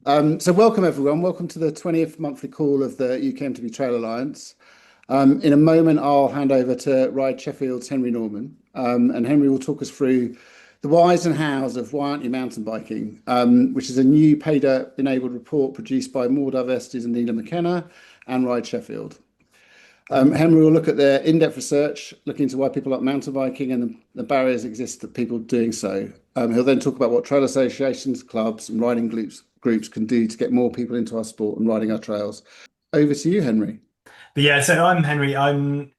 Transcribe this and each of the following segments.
So welcome everyone. Welcome to the 20th monthly call of the UK MTB Trail Alliance. In a moment, I'll hand over to Ride Sheffield's Henry Norman, and Henry will talk us through the whys and hows of Why Aren't You Mountain Biking, which is a new PayDirt enabled report produced by Davies and Aneela McKenna and Ride Sheffield. Henry will look at their in-depth research, looking into why people like mountain biking and the barriers exist to people doing so. He'll then talk about what trail associations, clubs, and riding groups can do to get more people into our sport and riding our trails. Over to you, Henry. But yeah, so I'm Henry. I'm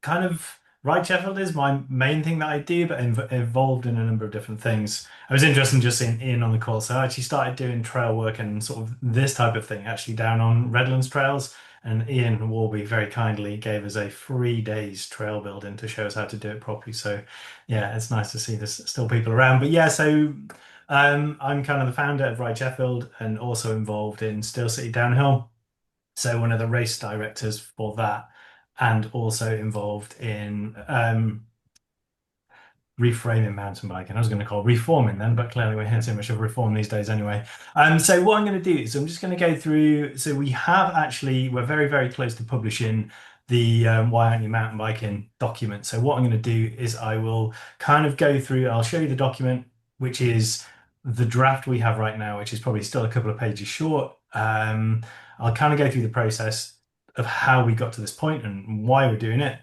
kind of Ride Sheffield is my main thing that I do, but involved in a number of different things. I was interested in just seeing Ian on the call, so I actually started doing trail work and sort of this type of thing actually down on Redlands trails. And Ian Warby very kindly gave us a 3 days trail building to show us how to do it properly. So yeah, it's nice to see there's still people around. But yeah, so I'm kind of the founder of Ride Sheffield and also involved in Steel City Downhill. So one of the race directors for that, and also involved in reframing mountain biking. I was going to call it reforming then, but clearly we're hearing too much of reform these days anyway. So what I'm going to do is I'm just going to go through. So we're very, very close to publishing the Why Aren't You Mountain Biking document. So what I'm going to do is I will kind of go through, I'll show you the document, which is the draft we have right now, which is probably still a couple of pages short. I'll kind of go through the process of how we got to this point and why we're doing it.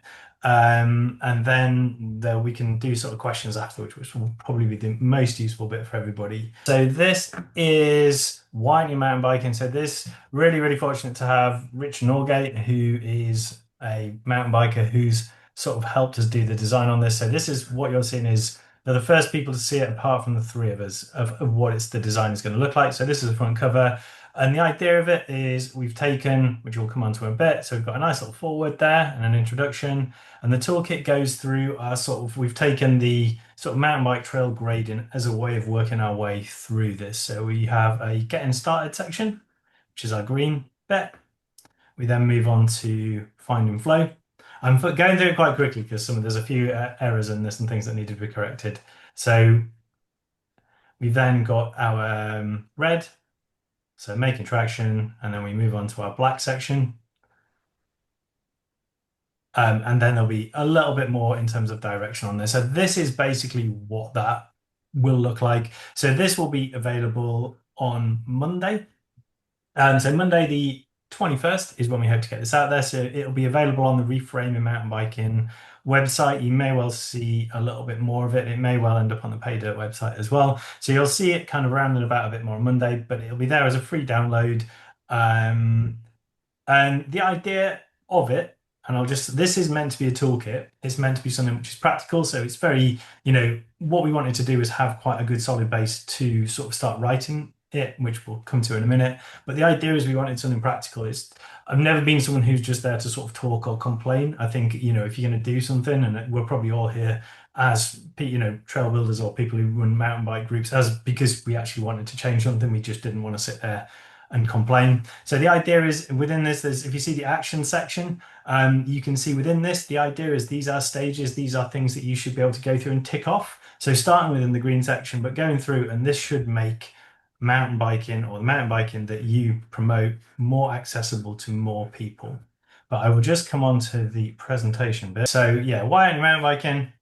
And then we can do sort of questions afterwards, which will probably be the most useful bit for everybody. So this is Why Aren't You Mountain Biking? So this really, really fortunate to have Rich Norgate, who is a mountain biker who's sort of helped us do the design on this. So this is what you're seeing is they're the first people to see it apart from the three of us of what the design is going to look like. So this is the front cover. And the idea of it is we've taken, which we'll come on to in a bit, so we've got a nice little forward there and an introduction. And the toolkit goes through our we've taken the sort of mountain bike trail grading as a way of working our way through this. So we have a getting started section, which is our green bit. We then move on to find and flow. I'm going through it quite quickly because there's a few errors in this and things that need to be corrected. So we've then got our red, so making traction, and then we move on to our black section. And then there'll be a little bit more in terms of direction on this. So this is basically what that will look like. So this will be available on Monday. So Monday the 21st is when we hope to get this out there. So it'll be available on the Reframing Mountain Biking website. You may well see a little bit more of it. It may well end up on the PayDirt website as well. So you'll see it kind of around and about a bit more on Monday, but it'll be there as a free download. And the idea of it, and this is meant to be a toolkit. It's meant to be something which is practical. So it's very, what we wanted to do is have quite a good solid base to sort of start writing it, which we'll come to in a minute. But the idea is we wanted something practical. I've never been someone who's just there to sort of talk or complain. I think, if you're going to do something, and we're probably all here as, trail builders or people who run mountain bike groups, because we actually wanted to change something. We just didn't want to sit there and complain. So the idea is within this, if you see the action section, you can see within this, the idea is these are stages, these are things that you should be able to go through and tick off. So starting within the green section, but going through, and this should make mountain biking or the mountain biking that you promote more accessible to more people. But I will just come on to the presentation bit. So yeah, why aren't you mountain biking?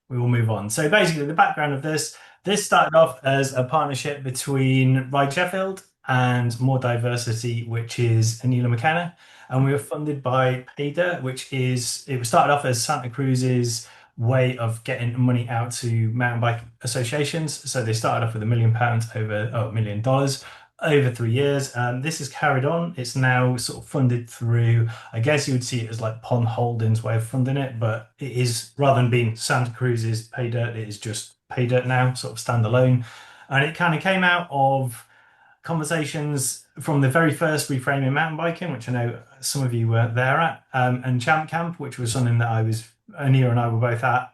We will move on. So basically the background of this started off as a partnership between Ride Sheffield and More Diversity, which is Aneela McKenna. And we were funded by PayDirt, it started off as Santa Cruz's way of getting money out to mountain bike associations. So they started off with £1 million $1 million over 3 years. This is carried on. It's now sort of funded through, I guess you would see it as like Pond Holdings' way of funding it, but it is, rather than being Santa Cruz's PayDirt, it is just PayDirt now, sort of standalone. And it kind of came out of conversations from the very first Reframing Mountain Biking, which I know some of you were there at, and Champ Camp, which was something that Aneela and I were both at.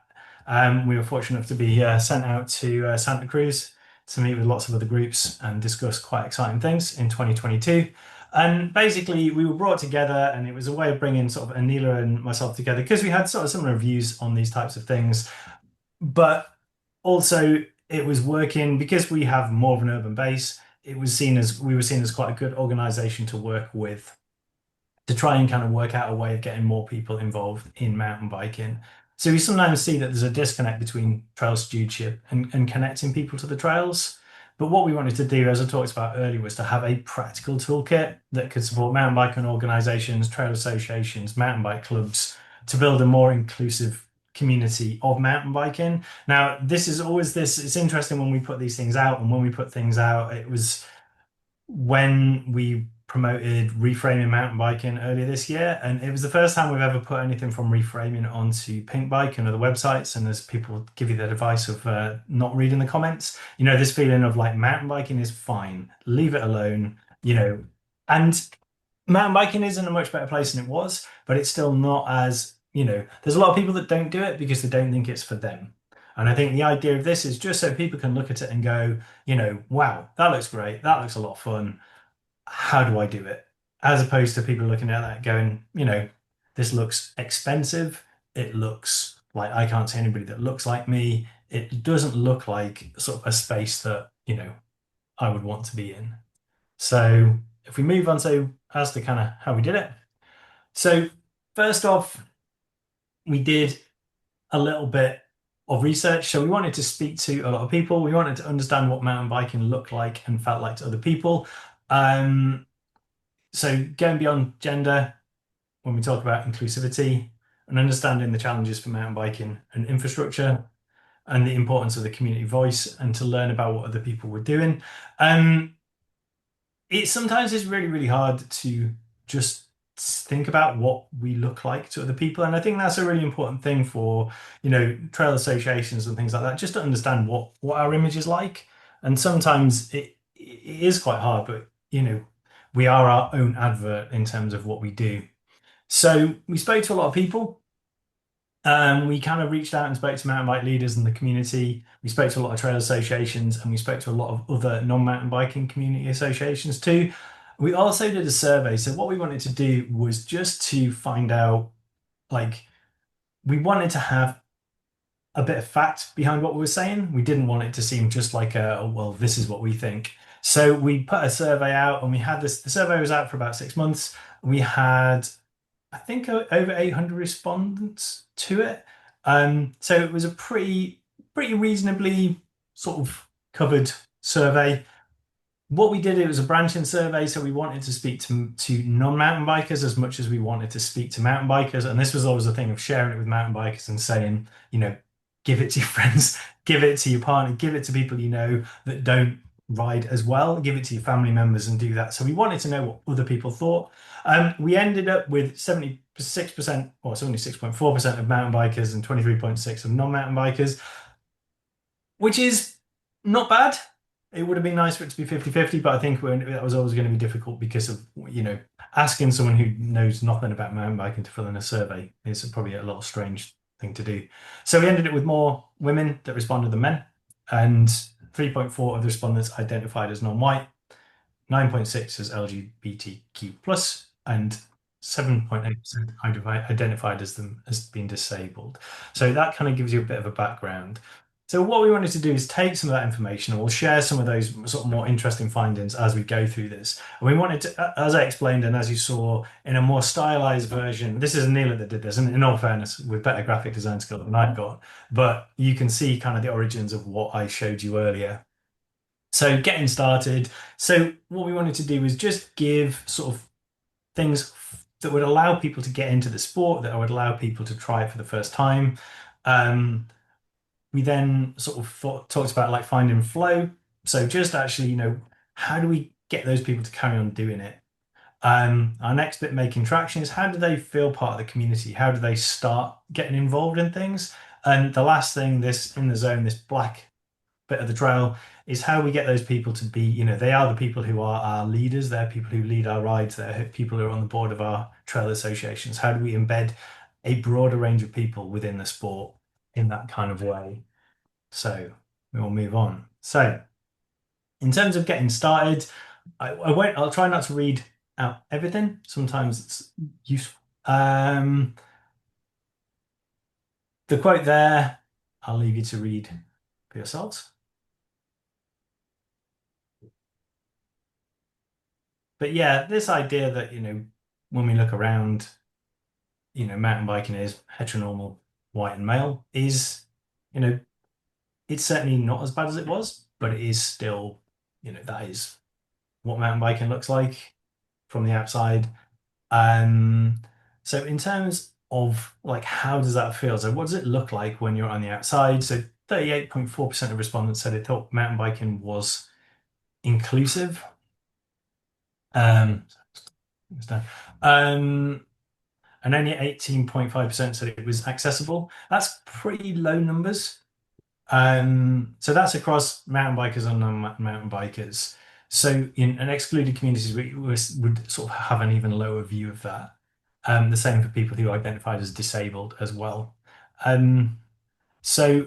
We were fortunate enough to be sent out to Santa Cruz to meet with lots of other groups and discuss quite exciting things in 2022. And basically we were brought together, and it was a way of bringing sort of Aneela and myself together because we had sort of similar views on these types of things. But also it was working because we have more of an urban base. it was seen as we were seen as quite a good organization to work with to try and kind of work out a way of getting more people involved in mountain biking. So we sometimes see that there's a disconnect between trail stewardship and connecting people to the trails. But what we wanted to do, as I talked about earlier, was to have a practical toolkit that could support mountain biking organizations, trail associations, mountain bike clubs to build a more inclusive community of mountain biking. Now, this is always this, it's interesting when we put these things out, and when we put things out, it was when we promoted Reframing mountain biking earlier this year, and it was the first time we've ever put anything from Reframing onto Pink Bike and other websites. And as people give you the advice of not reading the comments, this feeling of like mountain biking is fine, leave it alone, and mountain biking is in a much better place than it was, but it's still not as, there's a lot of people that don't do it because they don't think it's for them. And I think the idea of this is just so people can look at it and go, wow, that looks great. That looks a lot of fun. How do I do it? As opposed to people looking at that going, this looks expensive. It looks like I can't see anybody that looks like me. It doesn't look like sort of a space that, I would want to be in. So if we move on to as to kind of how we did it. So first off, we did a little bit of research. So we wanted to speak to a lot of people. We wanted to understand what mountain biking looked like and felt like to other people. So going beyond gender, when we talk about inclusivity and understanding the challenges for mountain biking and infrastructure and the importance of the community voice and to learn about what other people were doing. It sometimes is really, really hard to just think about what we look like to other people. And I think that's a really important thing for, trail associations and things like that, just to understand what our image is like. And sometimes it is quite hard, but, we are our own advert in terms of what we do. So we spoke to a lot of people. We kind of reached out and spoke to mountain bike leaders in the community. We spoke to a lot of trail associations, and we spoke to a lot of other non-mountain biking community associations too. We also did a survey. So what we wanted to do was just to find out, we wanted to have a bit of fact behind what we were saying. We didn't want it to seem just like well, this is what we think. So we put a survey out, and we had this. The survey was out for about 6 months. We had, I think, over 800 respondents to it. So it was a pretty reasonably sort of covered survey. What we did, it was a branching survey, so we wanted to speak to non-mountain bikers as much as we wanted to speak to mountain bikers. And this was always a thing of sharing it with mountain bikers and saying, give it to your friends, give it to your partner, give it to people that don't ride as well, give it to your family members and do that. So we wanted to know what other people thought. We ended up with 76% or 76.4% of mountain bikers and 23.6% of non-mountain bikers, which is not bad. It would have been nice for it to be 50-50, but I think that was always going to be difficult because of, asking someone who knows nothing about mountain biking to fill in a survey is probably a little strange thing to do. So we ended up with more women that responded than men, and 3.4 of the respondents identified as non-white, 9.6 as LGBTQ+, and 7.8% identified as them as being disabled. So that kind of gives you a bit of a background. So what we wanted to do is take some of that information, and we'll share some of those sort of more interesting findings as we go through this. And we wanted to, as I explained, and as you saw in a more stylized version, this is Aneela that did this, and in all fairness, with better graphic design skill than I've got, but you can see kind of the origins of what I showed you earlier. So getting started. So what we wanted to do was just give sort of things that would allow people to get into the sport, that would allow people to try it for the first time. We then sort of talked about like finding flow. So just actually, how do we get those people to carry on doing it? Our next bit, making traction, is how do they feel part of the community? How do they start getting involved in things? And the last thing, this in the zone, this black bit of the trail, is how we get those people to be, they are the people who are our leaders. They're people who lead our rides. They're people who are on the board of our trail associations. How do we embed a broader range of people within the sport in that kind of way? So we will move on. So in terms of getting started, I'll try not to read out everything. Sometimes it's useful. The quote there, I'll leave you to read for yourselves. But yeah, this idea that, when we look around, mountain biking is heteronormal, white and male is, you know, it's certainly not as bad as it was, but it is still, that is what mountain biking looks like from the outside. Um, so in terms of like how does that feel? So what does it look like when you're on the outside? So 38.4% of respondents said they thought mountain biking was inclusive. Um, um, and only 18.5% said it was accessible. That's pretty low numbers. So that's across mountain bikers and non-mountain bikers. So in and excluded communities, would sort of have an even lower view of that. The same for people who identified as disabled as well. Um, so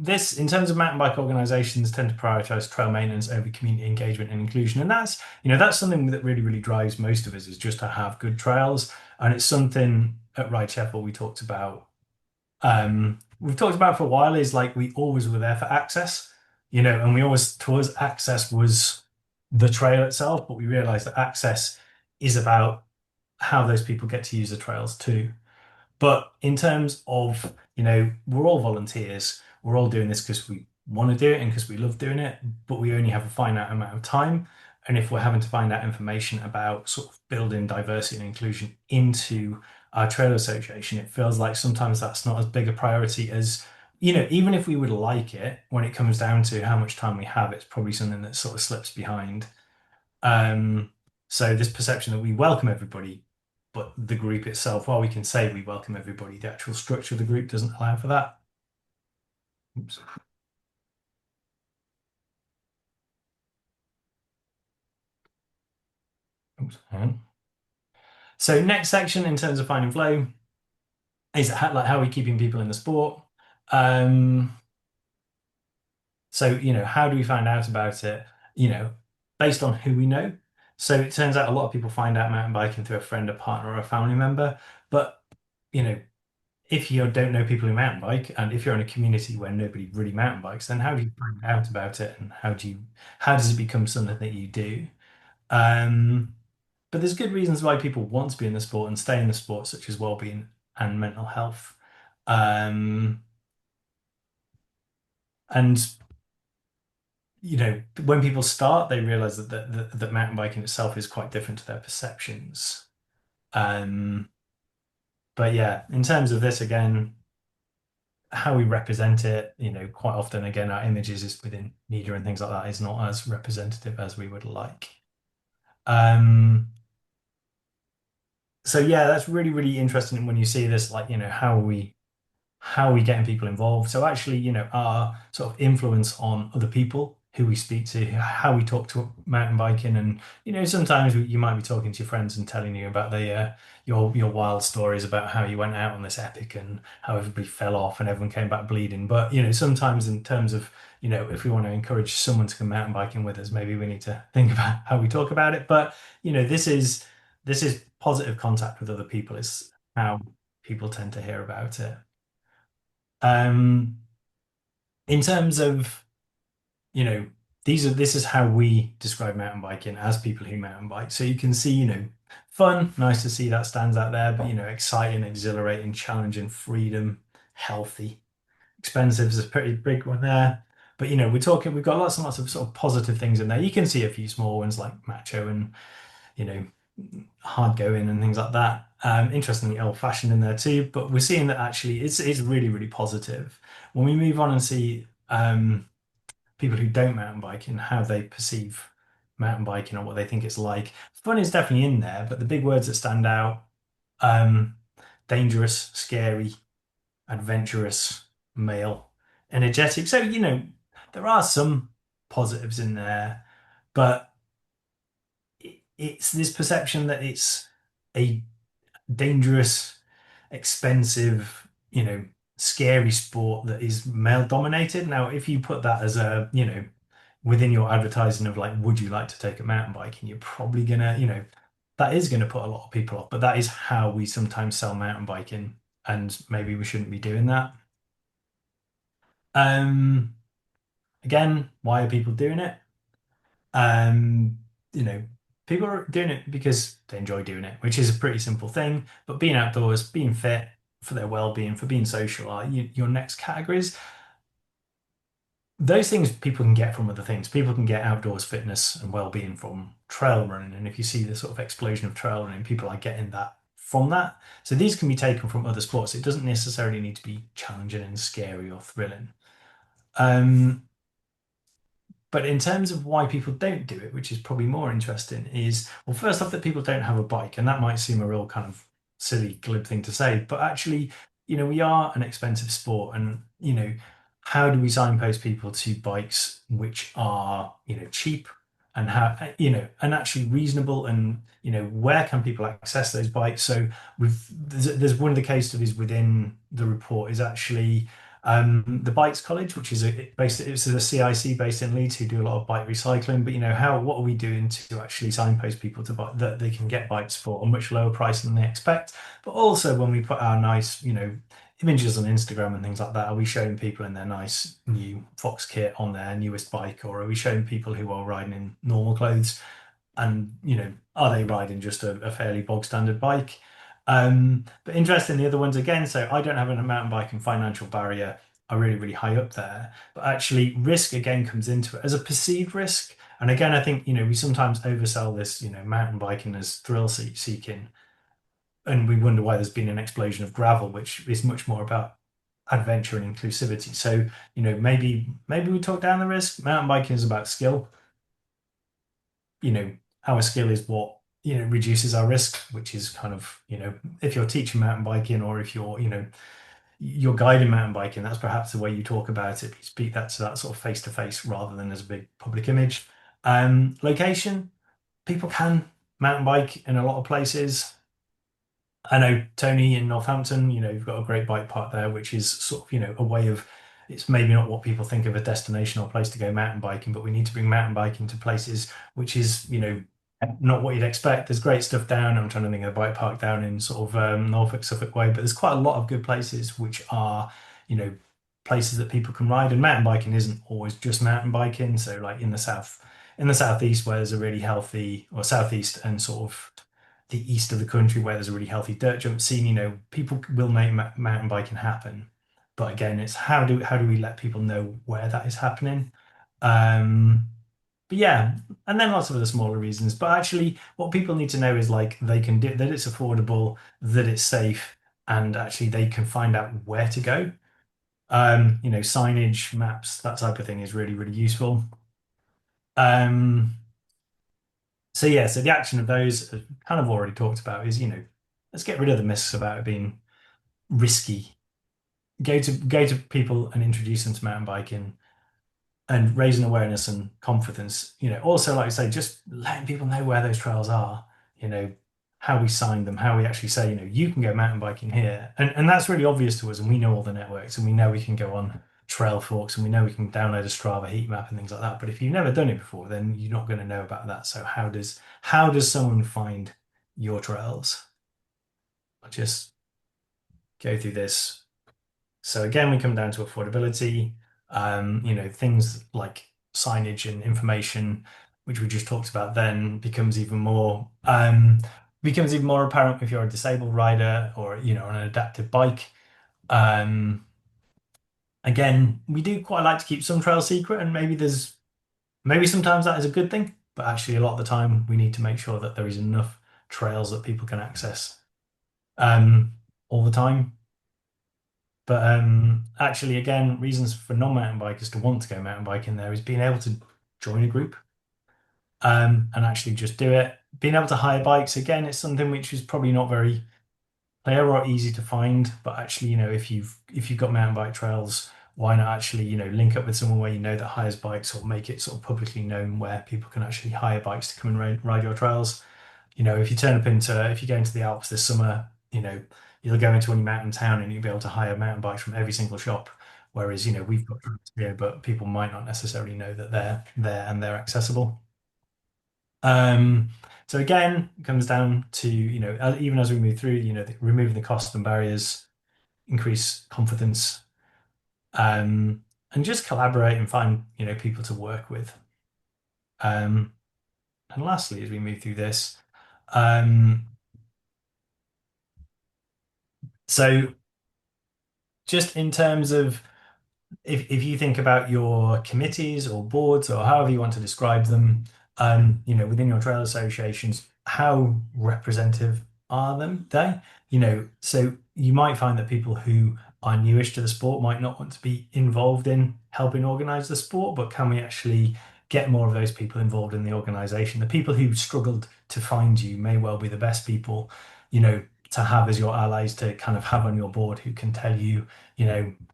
this, in terms of mountain bike organisations, tend to prioritise trail maintenance over community engagement and inclusion, and that's something that really really drives most of us is just to have good trails, and it's something at Ride Sheffield we've talked about for a while is like we always were there for access, and we always to us access was the trail itself, but we realized that access is about how those people get to use the trails too. But in terms of, we're all volunteers. We're all doing this because we want to do it and because we love doing it, but we only have a finite amount of time. And if we're having to find out information about sort of building diversity and inclusion into our trail association, it feels like sometimes that's not as big a priority as, even if we would like it, when it comes down to how much time we have, it's probably something that sort of slips behind. Um, so this perception that we welcome everybody, but the group itself, while we can say we welcome everybody, the actual structure of the group doesn't allow for that. Oops. Oops. Hang on. So next section in terms of finding flow is how are we keeping people in the sport? Um, so, how do we find out about it? Based on who we know. So it turns out a lot of people find out mountain biking through a friend, a partner, or a family member. But, you know, if you don't know people who mountain bike, and if you're in a community where nobody really mountain bikes, then how do you find out about it, and how does it become something that you do? Um, but there's good reasons why people want to be in the sport and stay in the sport, such as well-being and mental health. Um, and when people start, they realize that mountain biking itself is quite different to their perceptions. Um, but yeah, in terms of this again, how we represent it, quite often again our images is within media and things like that is not as representative as we would like. Um, so yeah, that's really, really interesting when you see this, like, how are we getting people involved? So actually, our sort of influence on other people who we speak to, how we talk to mountain biking, and sometimes you might be talking to your friends and telling you about your wild stories about how you went out on this epic and how everybody fell off and everyone came back bleeding. But sometimes in terms of if we want to encourage someone to come mountain biking with us, maybe we need to think about how we talk about it. But this is positive contact with other people. It's how people tend to hear about it. Um, in terms of, you know, this is how we describe mountain biking as people who mountain bike. So you can see, fun, nice to see that stands out there, but exciting, exhilarating, challenging, freedom, healthy. Expensive is a pretty big one there. But we've got lots and lots of sort of positive things in there. You can see a few small ones like macho and you know, hard going and things like that. Interestingly, old fashioned in there too, but we're seeing that actually it's really, really positive. When we move on and see people who don't mountain bike and how they perceive mountain biking or what they think it's like, fun is definitely in there, but the big words that stand out, um, dangerous, scary, adventurous, male, energetic. So, there are some positives in there, but it's this perception that it's a dangerous, expensive, scary sport that is male dominated. Now, if you put that as within your advertising of like, would you like to take a mountain bike? And you're probably gonna, that is gonna put a lot of people off, but that is how we sometimes sell mountain biking, and maybe we shouldn't be doing that. Um, Again, why are people doing it? Um, people are doing it because they enjoy doing it, which is a pretty simple thing. But being outdoors, being fit for their well-being, for being social are your next categories. Those things people can get from other things. People can get outdoors fitness and well-being from trail running. And if you see the sort of explosion of trail running, people are getting that from that. So these can be taken from other sports. It doesn't necessarily need to be challenging and scary or thrilling. Um, but in terms of why people don't do it, which is probably more interesting, is well, first off, that people don't have a bike, and that might seem a real kind of silly, glib thing to say, but actually, we are an expensive sport, and how do we signpost people to bikes which are cheap and how and actually reasonable, and where can people access those bikes? So there's one of the case studies within the report is actually the Bikes College, which is it's a CIC based in Leeds who do a lot of bike recycling. But what are we doing to actually signpost people to that they can get bikes for a much lower price than they expect? But also when we put our nice, images on Instagram and things like that, are we showing people in their nice new Fox kit on their newest bike, or are we showing people who are riding in normal clothes? And are they riding just a fairly bog standard bike? But interesting, the other ones again. So I don't have a mountain bike, and financial barrier are really, really high up there. But actually, risk again comes into it as a perceived risk. And again, I think we sometimes oversell this, mountain biking as thrill seeking, and we wonder why there's been an explosion of gravel, which is much more about adventure and inclusivity. So maybe we talk down the risk. Mountain biking is about skill. Our skill is what reduces our risk, which is kind of if you're teaching mountain biking, or if you're guiding mountain biking, that's perhaps the way you talk about it. You speak that to that sort of face to face rather than as a big public image. Location, people can mountain bike in a lot of places. I know Tony in Northampton, you've got a great bike park there, which is sort of, a way of, it's maybe not what people think of a destination or place to go mountain biking, but we need to bring mountain biking to places which is, not what you'd expect. There's great stuff down. I'm trying to think of a bike park down in sort of Norfolk, Suffolk way, but there's quite a lot of good places which are, places that people can ride. And mountain biking isn't always just mountain biking. So like in the southeast where there's a really healthy, or southeast and sort of the east of the country where there's a really healthy dirt jump scene, people will make mountain biking happen. But again, it's how do we let people know where that is happening? But yeah, and then lots of other smaller reasons. But actually, what people need to know is like they can do that, it's affordable, that it's safe, and actually they can find out where to go. Signage, maps, that type of thing is really, really useful. So yeah, so the action of those, kind of already talked about, is let's get rid of the myths about it being risky. Go to people and introduce them to mountain biking, and raising awareness and confidence. Also, like I say, just letting people know where those trails are. How we sign them, how we actually say, you can go mountain biking here, and that's really obvious to us, and we know all the networks, and we know we can go on trail forks, and we know we can download a Strava heat map and things like that. But if you've never done it before, then you're not going to know about that. So how does someone find your trails? I'll just go through this. So again, we come down to affordability. Things like signage and information, which we just talked about, then becomes even more apparent if you're a disabled rider or on an adaptive bike. Again, we do quite like to keep some trails secret, and maybe sometimes that is a good thing, but actually a lot of the time we need to make sure that there is enough trails that people can access all the time. But actually, again, reasons for non-mountain bikers to want to go mountain biking there is being able to join a group and actually just do it. Being able to hire bikes, again, it's something which is probably not very clear or easy to find. But actually, if you've got mountain bike trails, why not actually link up with someone where that hires bikes, or make it sort of publicly known where people can actually hire bikes to come and ride your trails. If you go into the Alps this summer, you'll go into any mountain town and you'll be able to hire mountain bikes from every single shop. Whereas, we've got trails here, but people might not necessarily know that they're there and they're accessible. So again, it comes down to, even as we move through, removing the costs and barriers, increase confidence, and just collaborate and find, people to work with. And lastly, as we move through this, um, so just in terms of if you think about your committees or boards or however you want to describe them, within your trail associations, how representative are they? So you might find that people who are newish to the sport might not want to be involved in helping organize the sport, but can we actually get more of those people involved in the organization? The people who struggled to find you may well be the best people, to have as your allies to kind of have on your board who can tell you,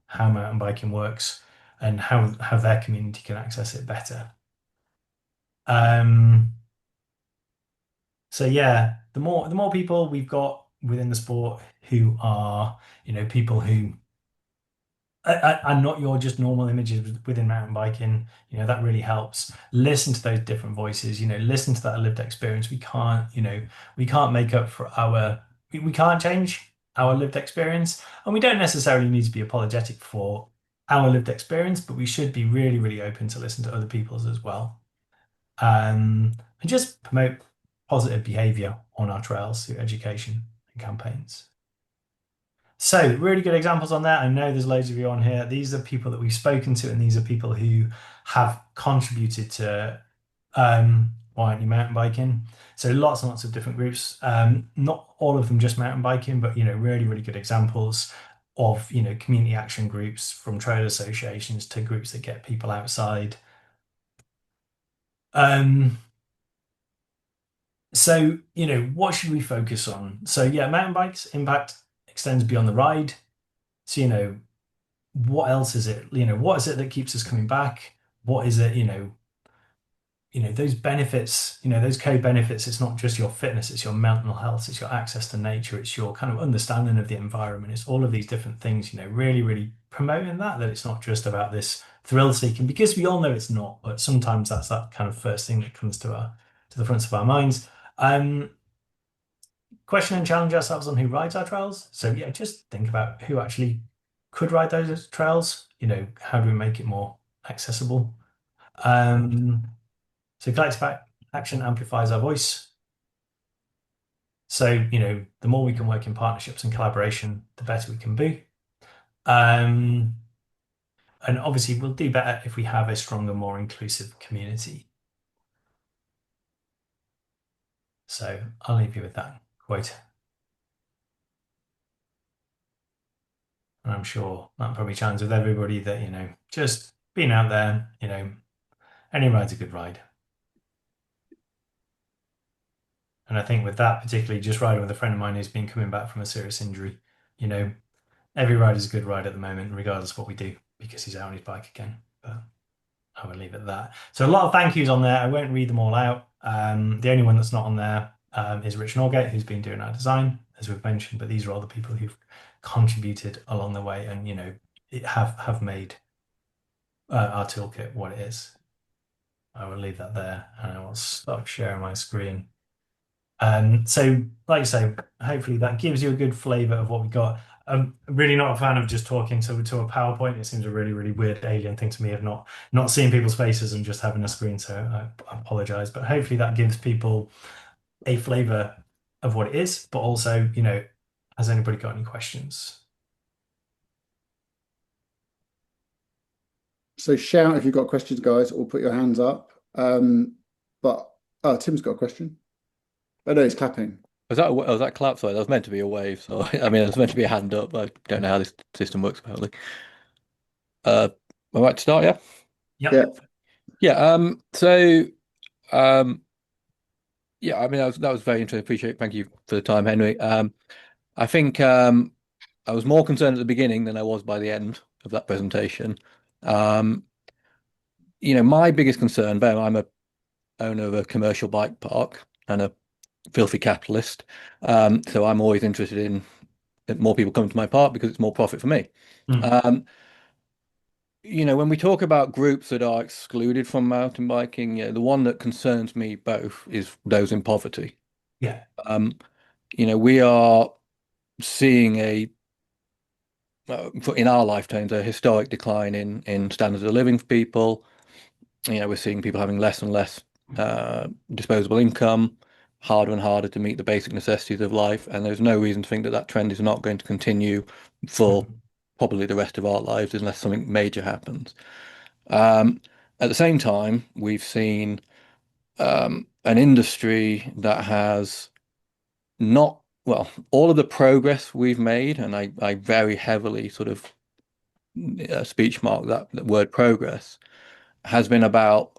how mountain biking works and how their community can access it better. Um, so yeah, the more people we've got within the sport who are, people who are not your just normal images within mountain biking, that really helps. Listen to those different voices, listen to that lived experience. We can't make up for we can't change our lived experience, and we don't necessarily need to be apologetic for our lived experience, but we should be really, really open to listen to other people's as well. And just promote positive behavior on our trails through education and campaigns. So, really good examples on there. I know there's loads of you on here. These are people that we've spoken to, and these are people who have contributed to Why Aren't You Mountain Biking? So, lots and lots of different groups. Not all of them just mountain biking, but really, really good examples of community action groups, from trail associations to groups that get people outside. So, what should we focus on? So, yeah, mountain bikes impact extends beyond the ride. So, what else is it? What is it that keeps us coming back? What is it, those benefits, those co-benefits, it's not just your fitness, it's your mental health, it's your access to nature, it's your kind of understanding of the environment, it's all of these different things, really, really promoting that it's not just about this thrill seeking, because we all know it's not, but sometimes that's that kind of first thing that comes to the front of our minds. Question and challenge ourselves on who rides our trails. So yeah, just think about who actually could ride those trails. How do we make it more accessible? Um, so collective action amplifies our voice. So, the more we can work in partnerships and collaboration, the better we can be. And obviously we'll do better if we have a stronger, more inclusive community. So I'll leave you with that quote. And I'm sure that probably chimes with everybody that, just being out there, any ride's a good ride. And I think with that, particularly just riding with a friend of mine who's been coming back from a serious injury, every ride is a good ride at the moment, regardless of what we do, because he's out on his bike again. But I would leave it at that. So a lot of thank yous on there. I won't read them all out. The only one that's not on there is Rich Norgate, who's been doing our design, as we've mentioned. But these are all the people who've contributed along the way and, have made our toolkit what it is. I will leave that there and I will stop sharing my screen. So, like I say, hopefully that gives you a good flavour of what we got. I'm really not a fan of just talking to a PowerPoint. It seems a really, really weird alien thing to me of not seeing people's faces and just having a screen. So I apologise, but hopefully that gives people a flavour of what it is. But also, has anybody got any questions? So shout if you've got questions, guys, or put your hands up. But Tim's got a question. Oh no, he's clapping. Was that clap? Sorry, that was meant to be a wave. So I mean, it was meant to be a hand up. I don't know how this system works apparently. Am I right to start? Yeah. Yep. Yeah. Yeah. So, yeah. I mean, that was very interesting. Appreciate it. Thank you for the time, Henry. I think I was more concerned at the beginning than I was by the end of that presentation. My biggest concern, Ben, I'm a owner of a commercial bike park and a filthy capitalist. So I'm always interested in more people coming to my park because it's more profit for me. Mm. When we talk about groups that are excluded from mountain biking, the one that concerns me both is those in poverty. Yeah. We are seeing in our lifetimes, a historic decline in standards of living for people. We're seeing people having less and less disposable income, harder and harder to meet the basic necessities of life, and there's no reason to think that that trend is not going to continue for probably the rest of our lives unless something major happens. At the same time, we've seen an industry that has not, well, all of the progress we've made, and I very heavily sort of speech mark that word progress, has been about,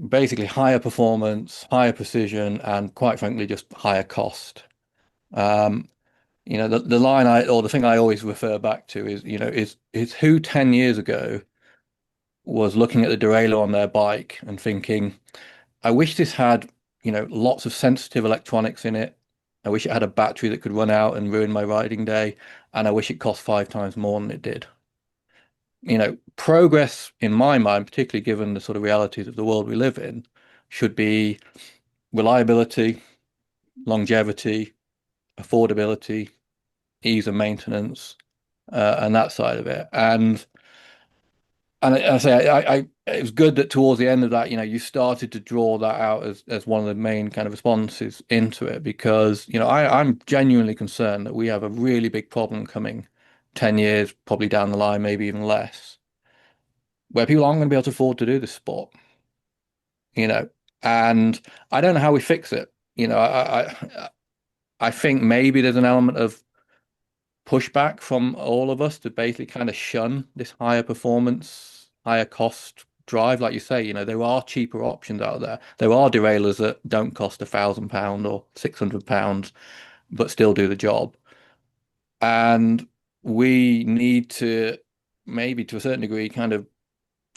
basically higher performance, higher precision, and quite frankly, just higher cost. The line or the thing I always refer back to is who 10 years ago was looking at the derailleur on their bike and thinking, I wish this had, lots of sensitive electronics in it. I wish it had a battery that could run out and ruin my riding day. And I wish it cost 5 times more than it did. Progress in my mind, particularly given the sort of realities of the world we live in, should be reliability, longevity, affordability, ease of maintenance, and that side of it. And I say it was good that towards the end of that, you started to draw that out as one of the main kind of responses into it, because I'm genuinely concerned that we have a really big problem coming 10 years probably down the line, maybe even less, where people aren't going to be able to afford to do this sport, and I don't know how we fix it. I think maybe there's an element of pushback from all of us to basically kind of shun this higher performance, higher cost drive. Like you say, there are cheaper options out there. There are derailleurs that don't cost £1,000 or £600, but still do the job. And we need to, maybe to a certain degree, kind of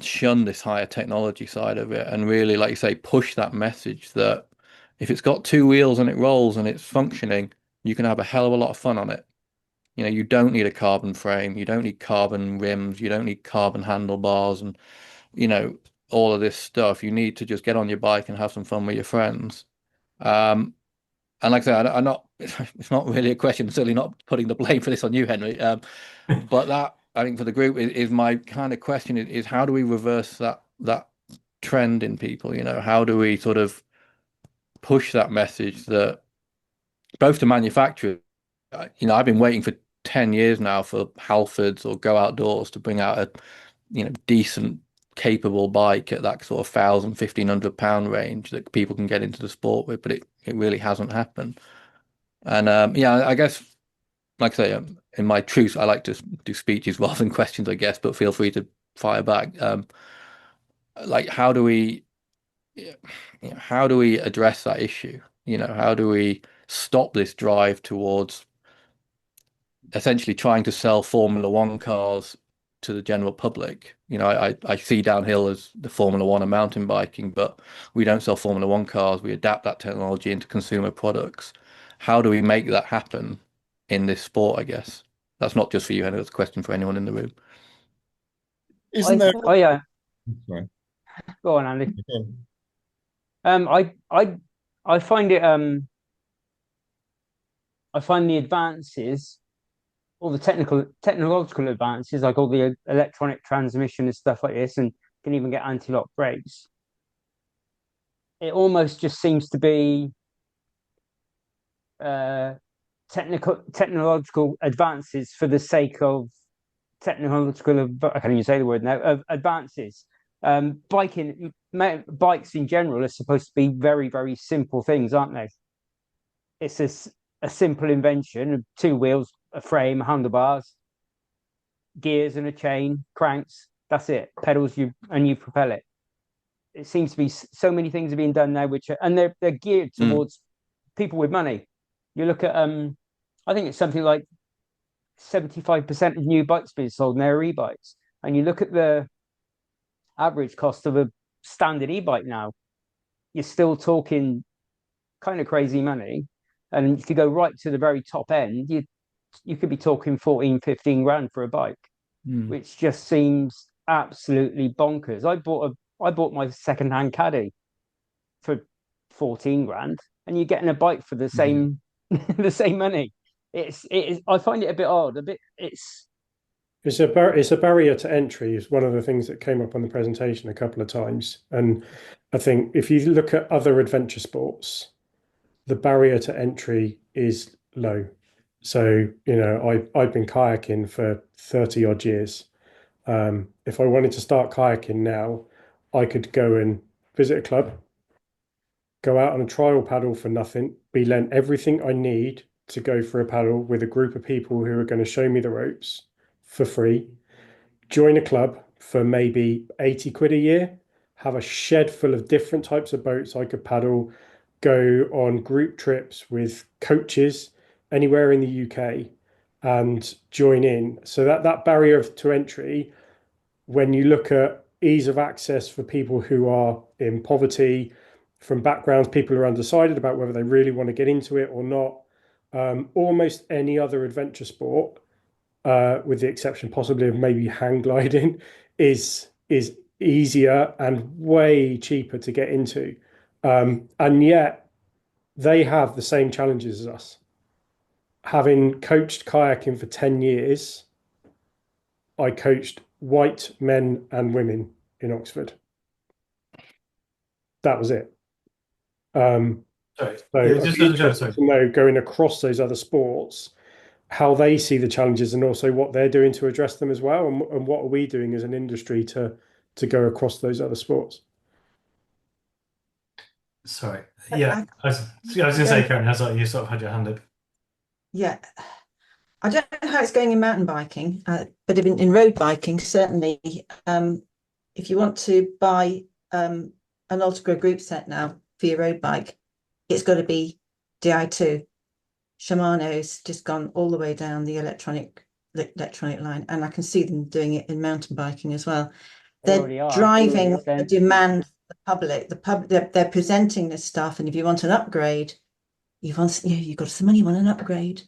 shun this higher technology side of it and really, like you say, push that message that if it's got 2 wheels and it rolls and it's functioning, you can have a hell of a lot of fun on it. You don't need a carbon frame, you don't need carbon rims, you don't need carbon handlebars and, all of this stuff. You need to just get on your bike and have some fun with your friends. And like I said, I'm not, it's not really a question, certainly not putting the blame for this on you, Henry. But that, I think for the group is my kind of question is how do we reverse that trend in people? How do we sort of push that message that both to manufacturers, I've been waiting for 10 years now for Halfords or Go Outdoors to bring out a, decent, capable bike at that sort of £1,000–1,500 range that people can get into the sport with, but it really hasn't happened. And I guess, like I say, in my truth, I like to do speeches rather than questions, I guess, but feel free to fire back. Like, how do we address that issue? How do we stop this drive towards essentially trying to sell Formula One cars to the general public? I see downhill as the Formula One and mountain biking, but we don't sell Formula One cars. We adapt that technology into consumer products. How do we make that happen in this sport, I guess? That's not just for you, Henry. That's a question for anyone in the room. Isn't there? Oh yeah, Sorry. go on, Andy. Okay. I find it I find the advances, all the technological advances, like all the electronic transmission and stuff like this, and can even get anti-lock brakes. It almost just seems to be technological advances for the sake of technological. I can't even say the word now. Of advances. Bikes in general are supposed to be very, very simple things, aren't they? It's a simple invention of 2 wheels, a frame, handlebars, gears and a chain, cranks. That's it. Pedals, you propel it. It seems to be so many things are being done now, and they're geared towards people with money. You look at I think it's something like 75% of new bikes being sold now are e-bikes, and you look at the average cost of a standard e-bike now, you're still talking kind of crazy money. And if you go right to the very top end, you could be talking 14–15 grand for a bike, which just seems absolutely bonkers. I bought my second-hand caddy for 14 grand, and you're getting a bike for the same the same money. It is. I find it a bit odd. It's It's a barrier to entry is one of the things that came up on the presentation a couple of times. And I think if you look at other adventure sports, the barrier to entry is low. So, I've been kayaking for 30 odd years. If I wanted to start kayaking now, I could go and visit a club, go out on a trial paddle for nothing, be lent everything I need to go for a paddle with a group of people who are going to show me the ropes for free, join a club for maybe 80 quid a year, have a shed full of different types of boats I could paddle, go on group trips with coaches anywhere in the UK and join in. So that barrier to entry, when you look at ease of access for people who are in poverty, from backgrounds, people who are undecided about whether they really want to get into it or not, almost any other adventure sport, with the exception possibly of maybe hang gliding, is easier and way cheaper to get into. And yet they have the same challenges as us. Having coached kayaking for 10 years, I coached white men and women in Oxford. That was it. Sorry. So Yeah, I'd just be another joke, interested to know, going across those other sports, how they see the challenges and also what they're doing to address them as well, and what are we doing as an industry to go across those other sports. Sorry. Yeah, I was going to say, Karen, I thought you sort of had your hand up. Yeah, I don't know how it's going in mountain biking, but in road biking, certainly, if you want to buy an Ultra group set now for your road bike, it's got to be Di2. Shimano's just gone all the way down the electronic line, and I can see them doing it in mountain biking as well. They're driving the demand for the public. They're presenting this stuff, and if you want an upgrade, you've got some money, you want an upgrade,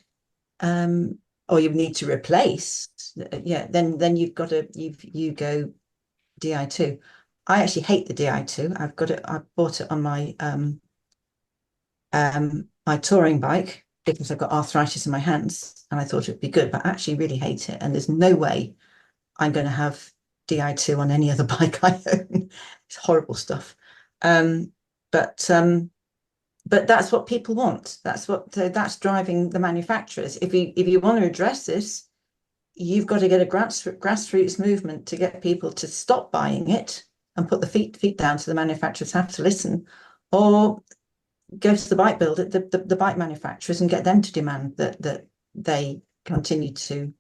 or you need to replace. Then you've got to you go Di2. I actually hate the Di2. I've got it. I bought it on my my touring bike because I've got arthritis in my hands, and I thought it'd be good, but I actually really hate it. And there's no way I'm going to have Di2 on any other bike I own. It's horrible stuff. But that's what people want. That's driving the manufacturers. If you want to address this, you've got to get a grassroots movement to get people to stop buying it and put the feet down. So the manufacturers have to listen, or go to the bike builder, the bike manufacturers, and get them to demand that they continue to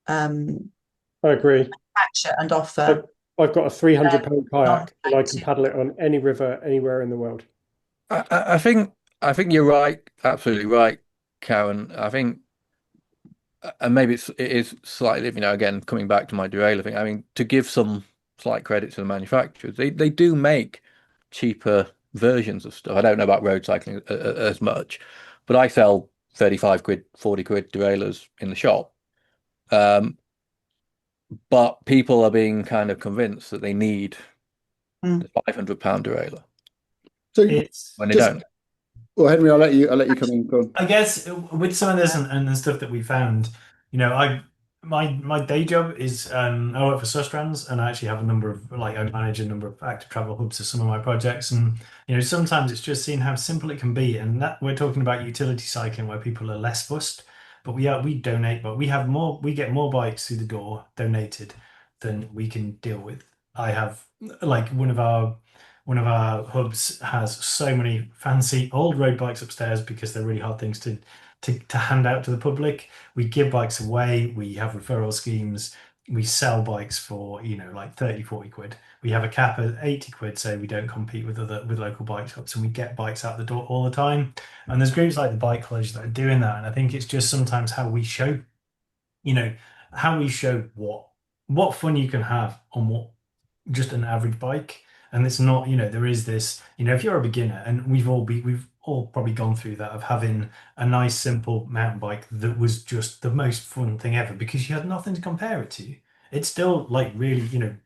I agree. manufacture and offer. I've got a £300 kayak and I can paddle it on any river anywhere in the world. I think you're right, absolutely right, Karen. I think, and maybe it is slightly, again, coming back to my derailleur thing. I mean, to give some slight credit to the manufacturers, they do make cheaper versions of stuff. I don't know about road cycling as much, but I sell 35 quid, 40 quid derailleurs in the shop. But people are being kind of convinced that they need the £500 derailleur. So When they don't. Well, Henry, I'll let you come in. Go on. I guess with some of this and the stuff that we found, my day job is I work for Sustrans, and I actually have I manage a number of active travel hubs for some of my projects, and sometimes it's just seeing how simple it can be, and that we're talking about utility cycling where people are less fussed, but we donate, but we get more bikes through the door donated than we can deal with. I have one of our hubs has so many fancy old road bikes upstairs because they're really hard things to hand out to the public. We give bikes away. We have referral schemes. We sell bikes for 30, 40 quid. We have a cap at 80 quid, so we don't compete with local bike shops, and we get bikes out the door all the time. And there's groups like the Bike College that are doing that, and I think it's just sometimes how we show what fun you can have on what just an average bike. And it's not, there is this, if you're a beginner, and we've all probably gone through that, of having a nice simple mountain bike that was just the most fun thing ever because you had nothing to compare it to. It's still really,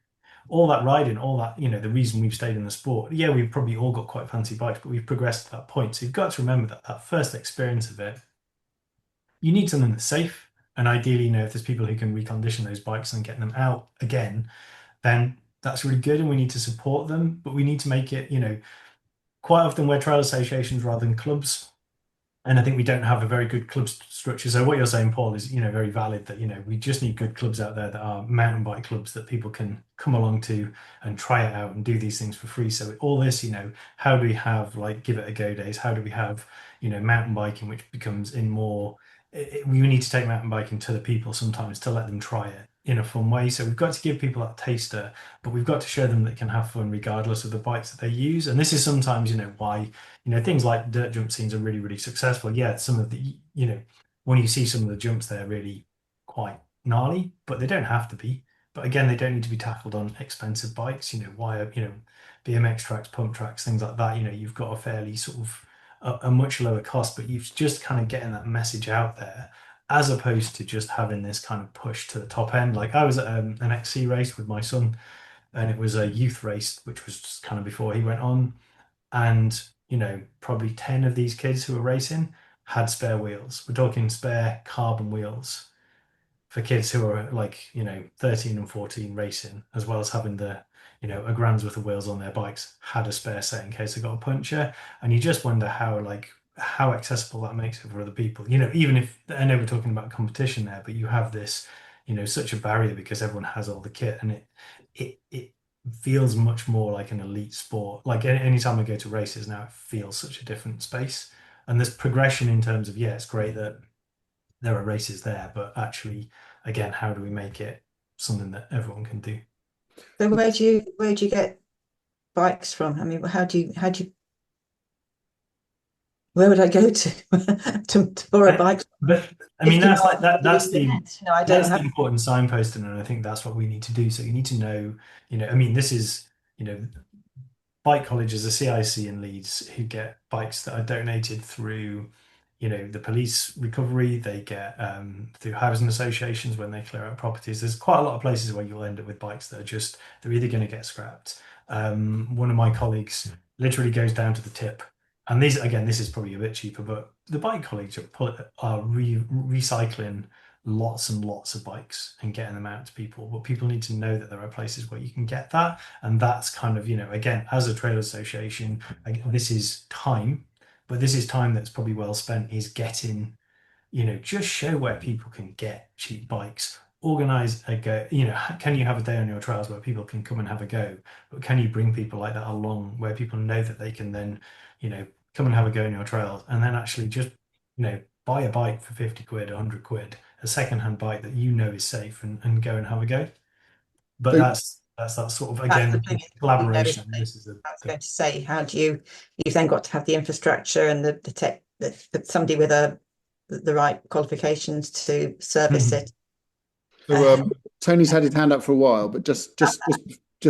all that riding, all that, the reason we've stayed in the sport. Yeah, we've probably all got quite fancy bikes, but we've progressed to that point. So you've got to remember that first experience of it, you need something that's safe. And ideally, if there's people who can recondition those bikes and get them out again, then that's really good, and we need to support them. But we need to make it, quite often we're trail associations rather than clubs. And I think we don't have a very good club structure. So what you're saying, Paul, is very valid. That we just need good clubs out there that are mountain bike clubs that people can come along to and try it out and do these things for free. So all this, how do we have like give it a go days? How do we have mountain biking, which becomes in more? We need to take mountain biking to the people sometimes to let them try it in a fun way. So we've got to give people that taster, but we've got to show them that they can have fun regardless of the bikes that they use. And this is sometimes why things like dirt jump scenes are really, really successful. Yeah, some of the when you see some of the jumps, they're really quite gnarly, but they don't have to be. But again, they don't need to be tackled on expensive bikes. BMX tracks, pump tracks, things like that. You've got a fairly sort of a much lower cost, but you've just kind of getting that message out there, as opposed to just having this kind of push to the top end. Like I was at an XC race with my son, and it was a youth race, which was just kind of before he went on. And, probably 10 of these kids who were racing had spare wheels. We're talking spare carbon wheels for kids who are like, 13 and 14 racing, as well as having a grand's worth of wheels on their bikes, had a spare set in case they got a puncture. And you just wonder how accessible that makes it for other people. Even if, I know we're talking about competition there, but you have this, such a barrier because everyone has all the kit, and it feels much more like an elite sport. Like anytime I go to races now, it feels such a different space. And there's progression in terms of, it's great that there are races there, but actually, again, how do we make it something that everyone can do? So where do you get bikes from? I mean, where would I go to borrow bikes? But I mean, that's the I don't have the important signposting, and I think that's what we need to do. So you need to know, I mean, this is, bike colleges, the CIC in Leeds, who get bikes that are donated through, the police recovery. They get through housing associations when they clear out properties. There's quite a lot of places where you'll end up with bikes that are they're either going to get scrapped. One of my colleagues literally goes down to the tip. And this is probably a bit cheaper, but the bike colleagues are recycling lots and lots of bikes and getting them out to people. But people need to know that there are places where you can get that. And that's kind of, again, as a trail association, this is time, but this is time that's probably well spent is getting, just show where people can get cheap bikes. Organize a go, can you have a day on your trails where people can come and have a go? But can you bring people like that along where people know that they can then, come and have a go on your trails, and then actually just, buy a bike for 50 quid, 100 quid, a secondhand bike that is safe, and go and have a go. But that's that sort of, again, collaboration. I was going to say, how do you've then got to have the infrastructure and the tech, somebody with the right qualifications to service it. So Tony's had his hand up for a while, but just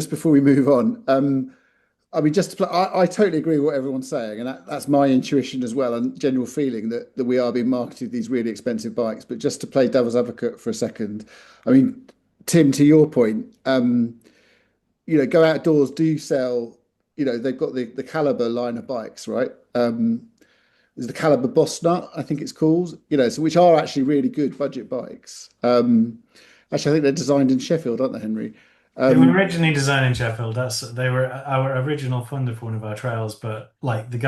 before we move on, I mean, I totally agree with what everyone's saying, and that's my intuition as well, and general feeling that we are being marketed these really expensive bikes. But just to play devil's advocate for a second, I mean, Tim, to your point, Go Outdoors do sell, they've got the Caliber line of bikes, right? There's the Caliber Boss Nut, I think it's called, so which are actually really good budget bikes. Actually, I think they're designed in Sheffield, aren't they, Henry? They were originally designed in Sheffield. They were our original funder for one of our trails, but like they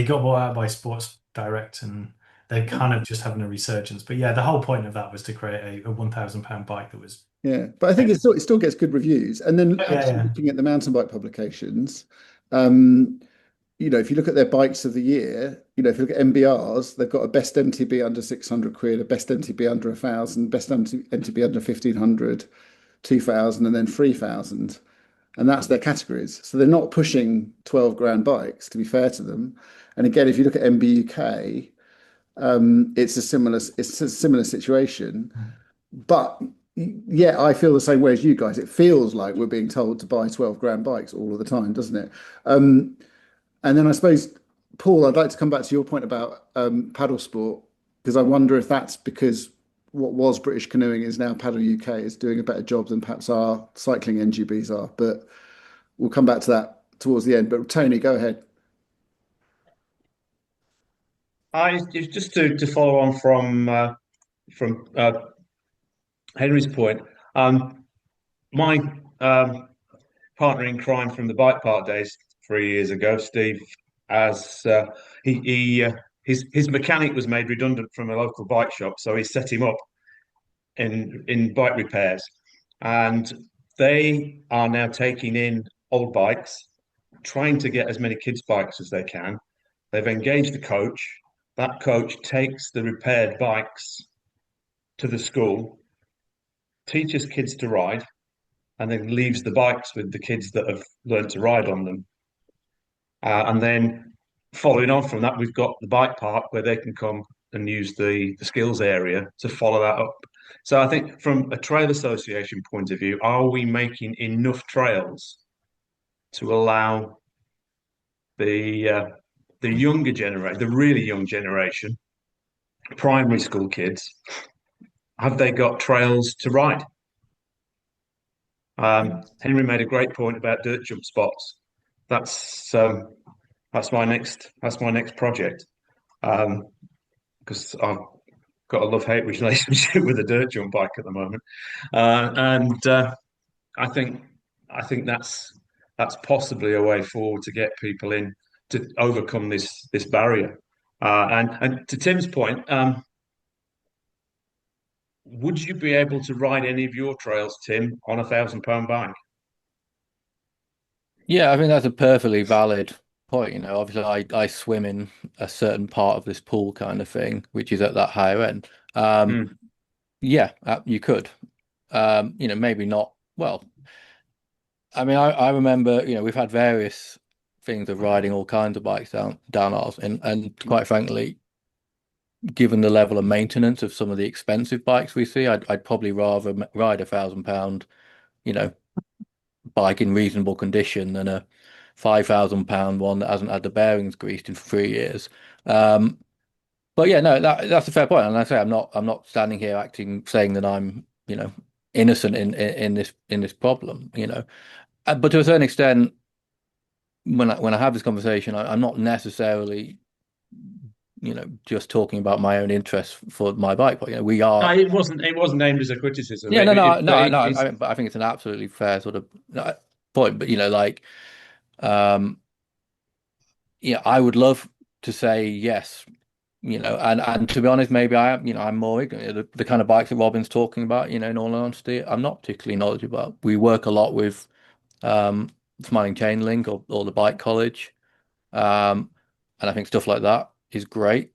got bought out by Sports Direct, and they're kind of just having a resurgence. But yeah, the whole point of that was to create a £1,000 bike that was. Yeah, but I think it still gets good reviews. And then looking at the mountain bike publications, if you look at their bikes of the year, if you look at MBRs, they've got a best MTB under 600 quid, a best MTB under 1,000, best MTB under 1,500. 2,000 and then 3,000, and that's their categories. So they're not pushing 12 grand bikes, to be fair to them. And again, if you look at MB UK, it's a similar situation. But yeah, I feel the same way as you guys. It feels like we're being told to buy 12 grand bikes all of the time, doesn't it? And then I suppose, Paul, I'd like to come back to your point about paddle sport, because I wonder if that's because what was British Canoeing is now Paddle UK is doing a better job than perhaps our cycling NGBs are. But we'll come back to that towards the end. But Tony, go ahead. Just to follow on from from Henry's point. My partner in crime from the bike park days 3 years ago, Steve, as his mechanic was made redundant from a local bike shop, so he set him up in bike repairs, and they are now taking in old bikes, trying to get as many kids' bikes as they can. They've engaged a coach. That coach takes the repaired bikes to the school, teaches kids to ride, and then leaves the bikes with the kids that have learned to ride on them. And then following on from that, we've got the bike park where they can come and use the skills area to follow that up. So I think from a trail association point of view, are we making enough trails to allow the younger generation, the really young generation, primary school kids, have they got trails to ride? Henry made a great point about dirt jump spots. That's my next project, because I've got a love-hate relationship with a dirt jump bike at the moment, and I think that's possibly a way forward to get people in to overcome this barrier. And to Tim's point, would you be able to ride any of your trails, Tim, on a £1,000 bike? Yeah, I think that's a perfectly valid point. You know, obviously I swim in a certain part of this pool kind of thing, which is at that higher end. Yeah, you could. You know, maybe not. Well, I mean, I remember, you know, we've had various things of riding all kinds of bikes down ours, and quite frankly, given the level of maintenance of some of the expensive bikes we see, I'd probably rather ride a £1,000, you know, bike in reasonable condition than a £5,000 one that hasn't had the bearings greased in 3 years. But yeah, no, that's a fair point. And I say I'm not standing here saying that I'm, you know, innocent in this problem, you know. But to a certain extent, when I have this conversation, I'm not necessarily, you know, just talking about my own interests for my bike. But you know, we are. No, it wasn't aimed as a criticism. Yeah, but I think it's an absolutely fair sort of point. But you know, like, yeah, I would love to say yes, you know, and to be honest, maybe I am, you know, I'm more ignorant. The kind of bikes that Robin's talking about, you know, in all honesty, I'm not particularly knowledgeable about. We work a lot with Smiling Chain Link or the Bike College, and I think stuff like that is great.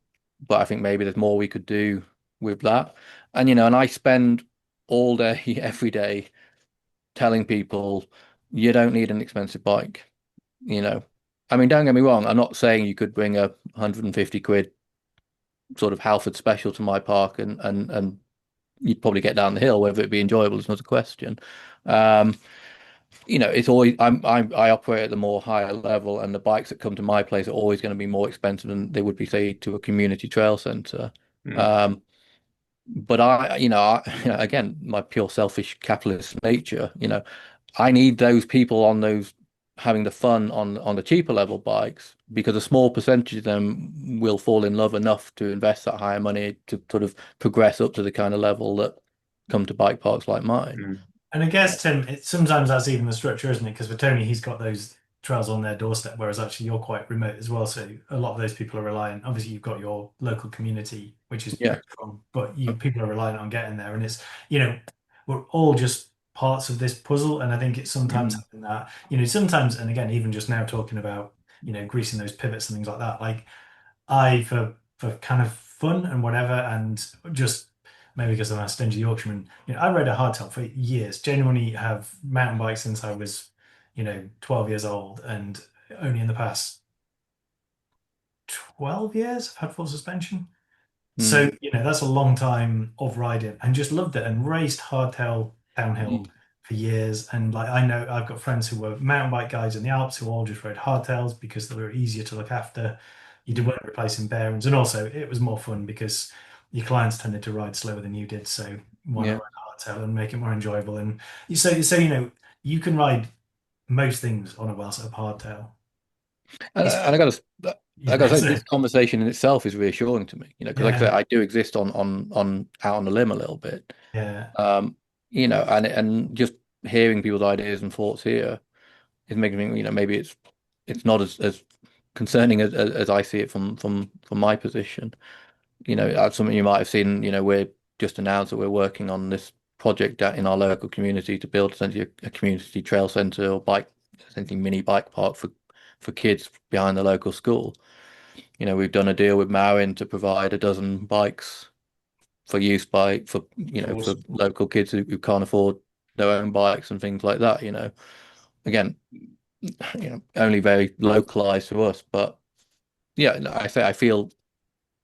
But I think maybe there's more we could do with that. And you know, and I spend all day, every day, telling people you don't need an expensive bike. You know, I mean, don't get me wrong. I'm not saying you could bring a £150 sort of Halford special to my park and you'd probably get down the hill. Whether it'd be enjoyable is not a question. You know, it's always I operate at the more higher level, and the bikes that come to my place are always going to be more expensive than they would be, say, to a community trail centre. But you know, again, my pure selfish capitalist nature, you know, I need those people on those having the fun on the cheaper level bikes, because a small percentage of them will fall in love enough to invest that higher money to sort of progress up to the kind of level that come to bike parks like mine. And I guess, Tim, sometimes that's even the structure, isn't it? Because for Tony, he's got those trails on their doorstep, whereas actually you're quite remote as well. So a lot of those people are reliant. Obviously, you've got your local community, which is strong, but people are reliant on getting there. And it's, you know, we're all just parts of this puzzle. And I think it's sometimes having that, you know, sometimes, and again, even just now talking about, you know, greasing those pivots and things like that. Like for kind of fun and whatever, and just maybe because I'm a stingy Yorkshireman, you know, I rode a hardtail for years. Genuinely have mountain bikes since I was, you know, 12 years old, and only in the past 12 years I've had full suspension. So, you know, that's a long time of riding, and just loved it, and raced hardtail downhill for years. And like, I know I've got friends who were mountain bike guides in the Alps who all just rode hardtails because they were easier to look after. You weren't replacing bearings, and also it was more fun because your clients tended to ride slower than you did, so why not ride a hardtail and make it more enjoyable? And so you know, you can ride most things on a well set up hardtail. And I got to like I said, this conversation in itself is reassuring to me, because like I said, I do exist on out on the limb a little bit. Yeah. And just hearing people's ideas and thoughts here is making me, maybe it's not as concerning as I see it from my position. That's something you might have seen. We're just announced that we're working on this project in our local community to build essentially a community trail centre or essentially mini bike park for kids behind the local school. We've done a deal with Marin to provide a dozen bikes for use for local kids who can't afford their own bikes and things like that. Again, only very localized to us, but yeah, I feel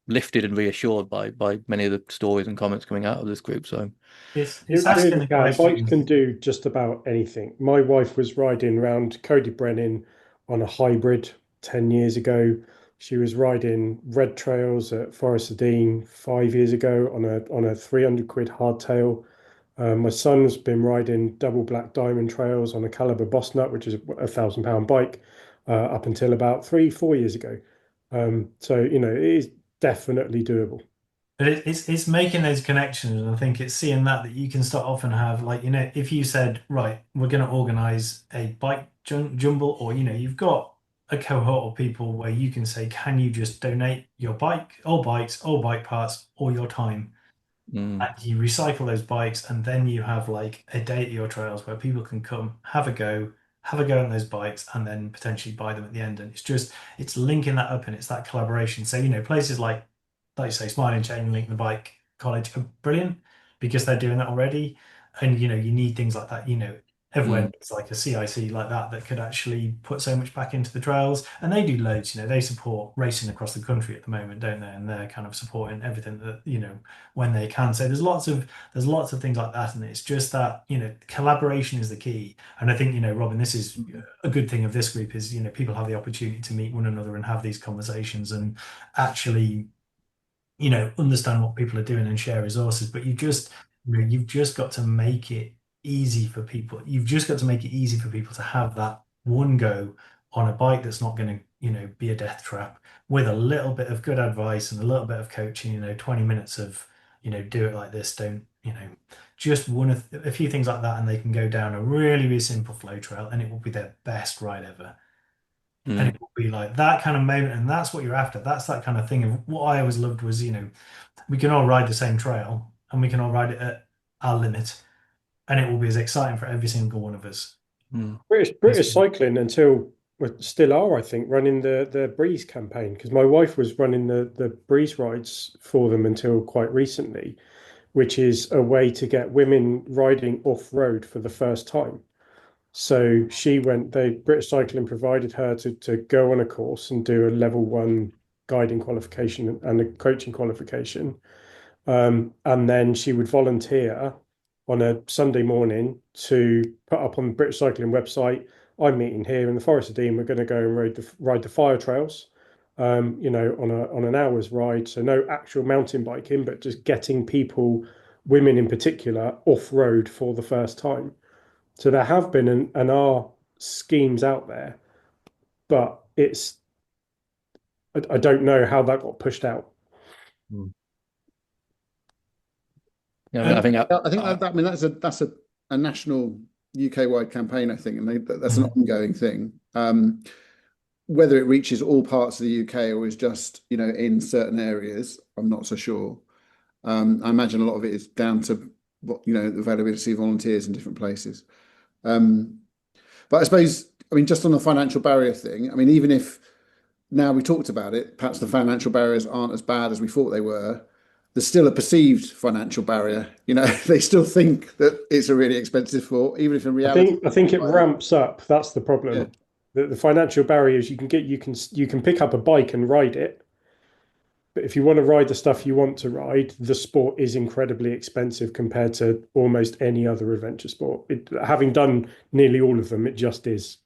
lifted and reassured by many of the stories and comments coming out of this group. So it's asking the bikes questions. can do just about anything. My wife was riding around Cody Brennan on a hybrid 10 years ago. She was riding red trails at Forest of Dean 5 years ago on a 300 quid hardtail. My son's been riding double black diamond trails on a Caliber Boss Nut, which is a £1,000 bike, up until about 3-4 years ago. So it is definitely doable. But it's making those connections, and I think it's seeing that you can start off and have, like, if you said, right, we're going to organise a bike jumble, or you've got a cohort of people where you can say, can you just donate your bike, all bikes, all bike parts, or your time, and you recycle those bikes, and then you have like a day at your trails where people can come have a go on those bikes, and then potentially buy them at the end. And it's linking that up, and it's that collaboration. So places like you say, Smiling Chain Link the Bike College are brilliant because they're doing that already. And you need things like that. Everywhere it's like a CIC like that could actually put so much back into the trails, and they do loads. They support racing across the country at the moment, don't they? And they're kind of supporting everything that when they can. So there's lots of things like that, and it's just that collaboration is the key. And I think Robin, this is a good thing of this group is people have the opportunity to meet one another and have these conversations and actually understand what people are doing and share resources. But you've just got to make it easy for people. You've just got to make it easy for people to have that one go on a bike that's not going to be a death trap, with a little bit of good advice and a little bit of coaching. 20 minutes of do it like this, don't just a few things like that, and they can go down a really, really simple flow trail, and it will be their best ride ever. And it will be like that kind of moment, and that's what you're after. That's that kind of thing. Of what I always loved was we can all ride the same trail, and we can all ride it at our limit, and it will be as exciting for every single one of us. British cycling still are, I think, running the Breeze campaign, because my wife was running the Breeze rides for them until quite recently, which is a way to get women riding off-road for the first time. So British Cycling provided her to go on a course and do a level 1 guiding qualification and a coaching qualification. And then she would volunteer on a Sunday morning to put up on the British Cycling website, I'm meeting here in the Forest of Dean, we're going to go and ride the fire trails, on an hour's ride. So no actual mountain biking, but just getting people, women in particular, off-road for the first time. So there have been and are schemes out there, but I don't know how that got pushed out. Yeah, I think that's a national UK-wide campaign, I think, and that's an ongoing thing. Whether it reaches all parts of the UK or is just in certain areas, I'm not so sure. I imagine a lot of it is down to the availability of volunteers in different places. But I suppose, just on the financial barrier thing, even if now we talked about it, perhaps the financial barriers aren't as bad as we thought they were, there's still a perceived financial barrier. They still think that it's a really expensive sport, even if in reality, I think it ramps up. That's the problem. Yeah. The financial barriers you can pick up a bike and ride it, but if you want to ride the stuff you want to ride, the sport is incredibly expensive compared to almost any other adventure sport. Having done nearly all of them, it just is.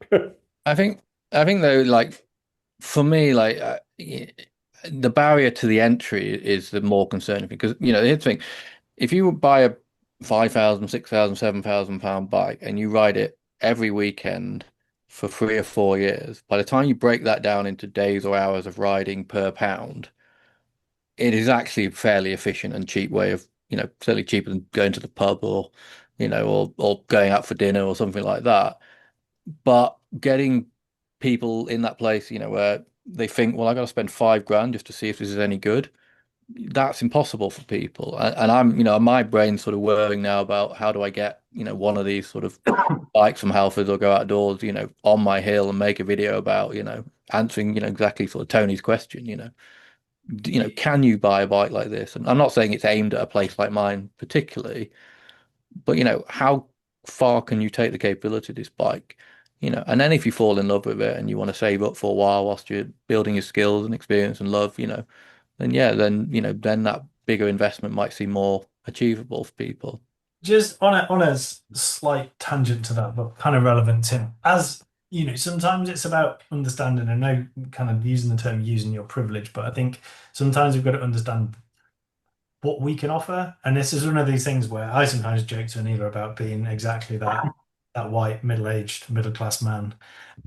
I think though, like for me, like the barrier to the entry is the more concerning, because here's the thing: if you buy a £5,000, £6,000, £7,000 bike and you ride it every weekend for 3 or 4 years, by the time you break that down into days or hours of riding per pound, it is actually a fairly efficient and cheap way of, certainly cheaper than going to the pub or, or going out for dinner or something like that. But getting people in that place, where they think, well, I got to spend 5 grand just to see if this is any good. That's impossible for people. And I'm, my brain's sort of whirring now about how do I get, one of these sort of bikes from Halfords or Go Outdoors, on my hill and make a video about, answering, exactly sort of Tony's question, can you buy a bike like this? And I'm not saying it's aimed at a place like mine particularly, but how far can you take the capability of this bike? And then if you fall in love with it and you want to save up for a while whilst you're building your skills and experience and love, then yeah, then that bigger investment might seem more achievable for people. Just on a slight tangent to that, but kind of relevant, Tim. As sometimes it's about understanding. I know, kind of using the term using your privilege, but I think sometimes we've got to understand what we can offer. And this is one of these things where I sometimes joke to Aneela about being exactly that white middle-aged middle-class man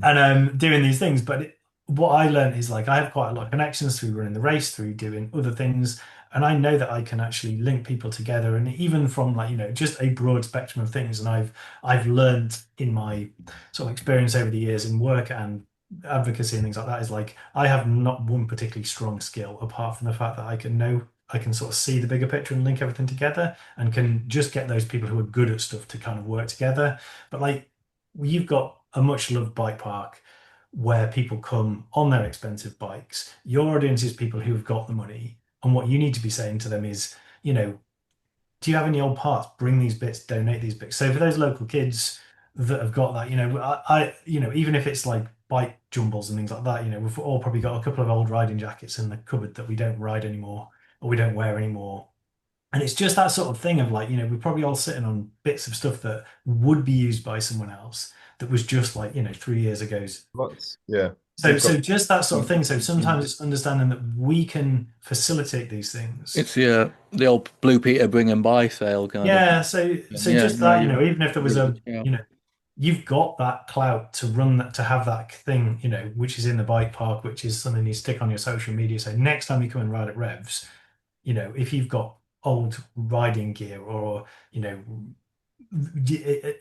and doing these things. But what I learned is, like, I have quite a lot of connections through running the race, through doing other things, and I know that I can actually link people together, and even from, like, just a broad spectrum of things. And I've learned in my sort of experience over the years in work and advocacy and things like that, is like, I have not one particularly strong skill apart from the fact that I can sort of see the bigger picture and link everything together, and can just get those people who are good at stuff to kind of work together. But, like, you've got a much loved bike park where people come on their expensive bikes. Your audience is people who've got the money, and what you need to be saying to them is, do you have any old parts? Bring these bits, donate these bits. So for those local kids that have got that, I even if it's like bike jumbles and things like that, we've all probably got a couple of old riding jackets in the cupboard that we don't ride anymore or we don't wear anymore. And it's just that sort of thing of, like, we're probably all sitting on bits of stuff that would be used by someone else that was just, like, 3 years ago's. Yeah. So just that sort of thing. So sometimes it's understanding that we can facilitate these things. It's the old Blue Peter bring and buy sale kind of. Yeah. So just that, even if there was you've got that clout to run that, to have that thing, which is in the bike park, which is something you stick on your social media. So next time you come and ride at Revs, if you've got old riding gear or,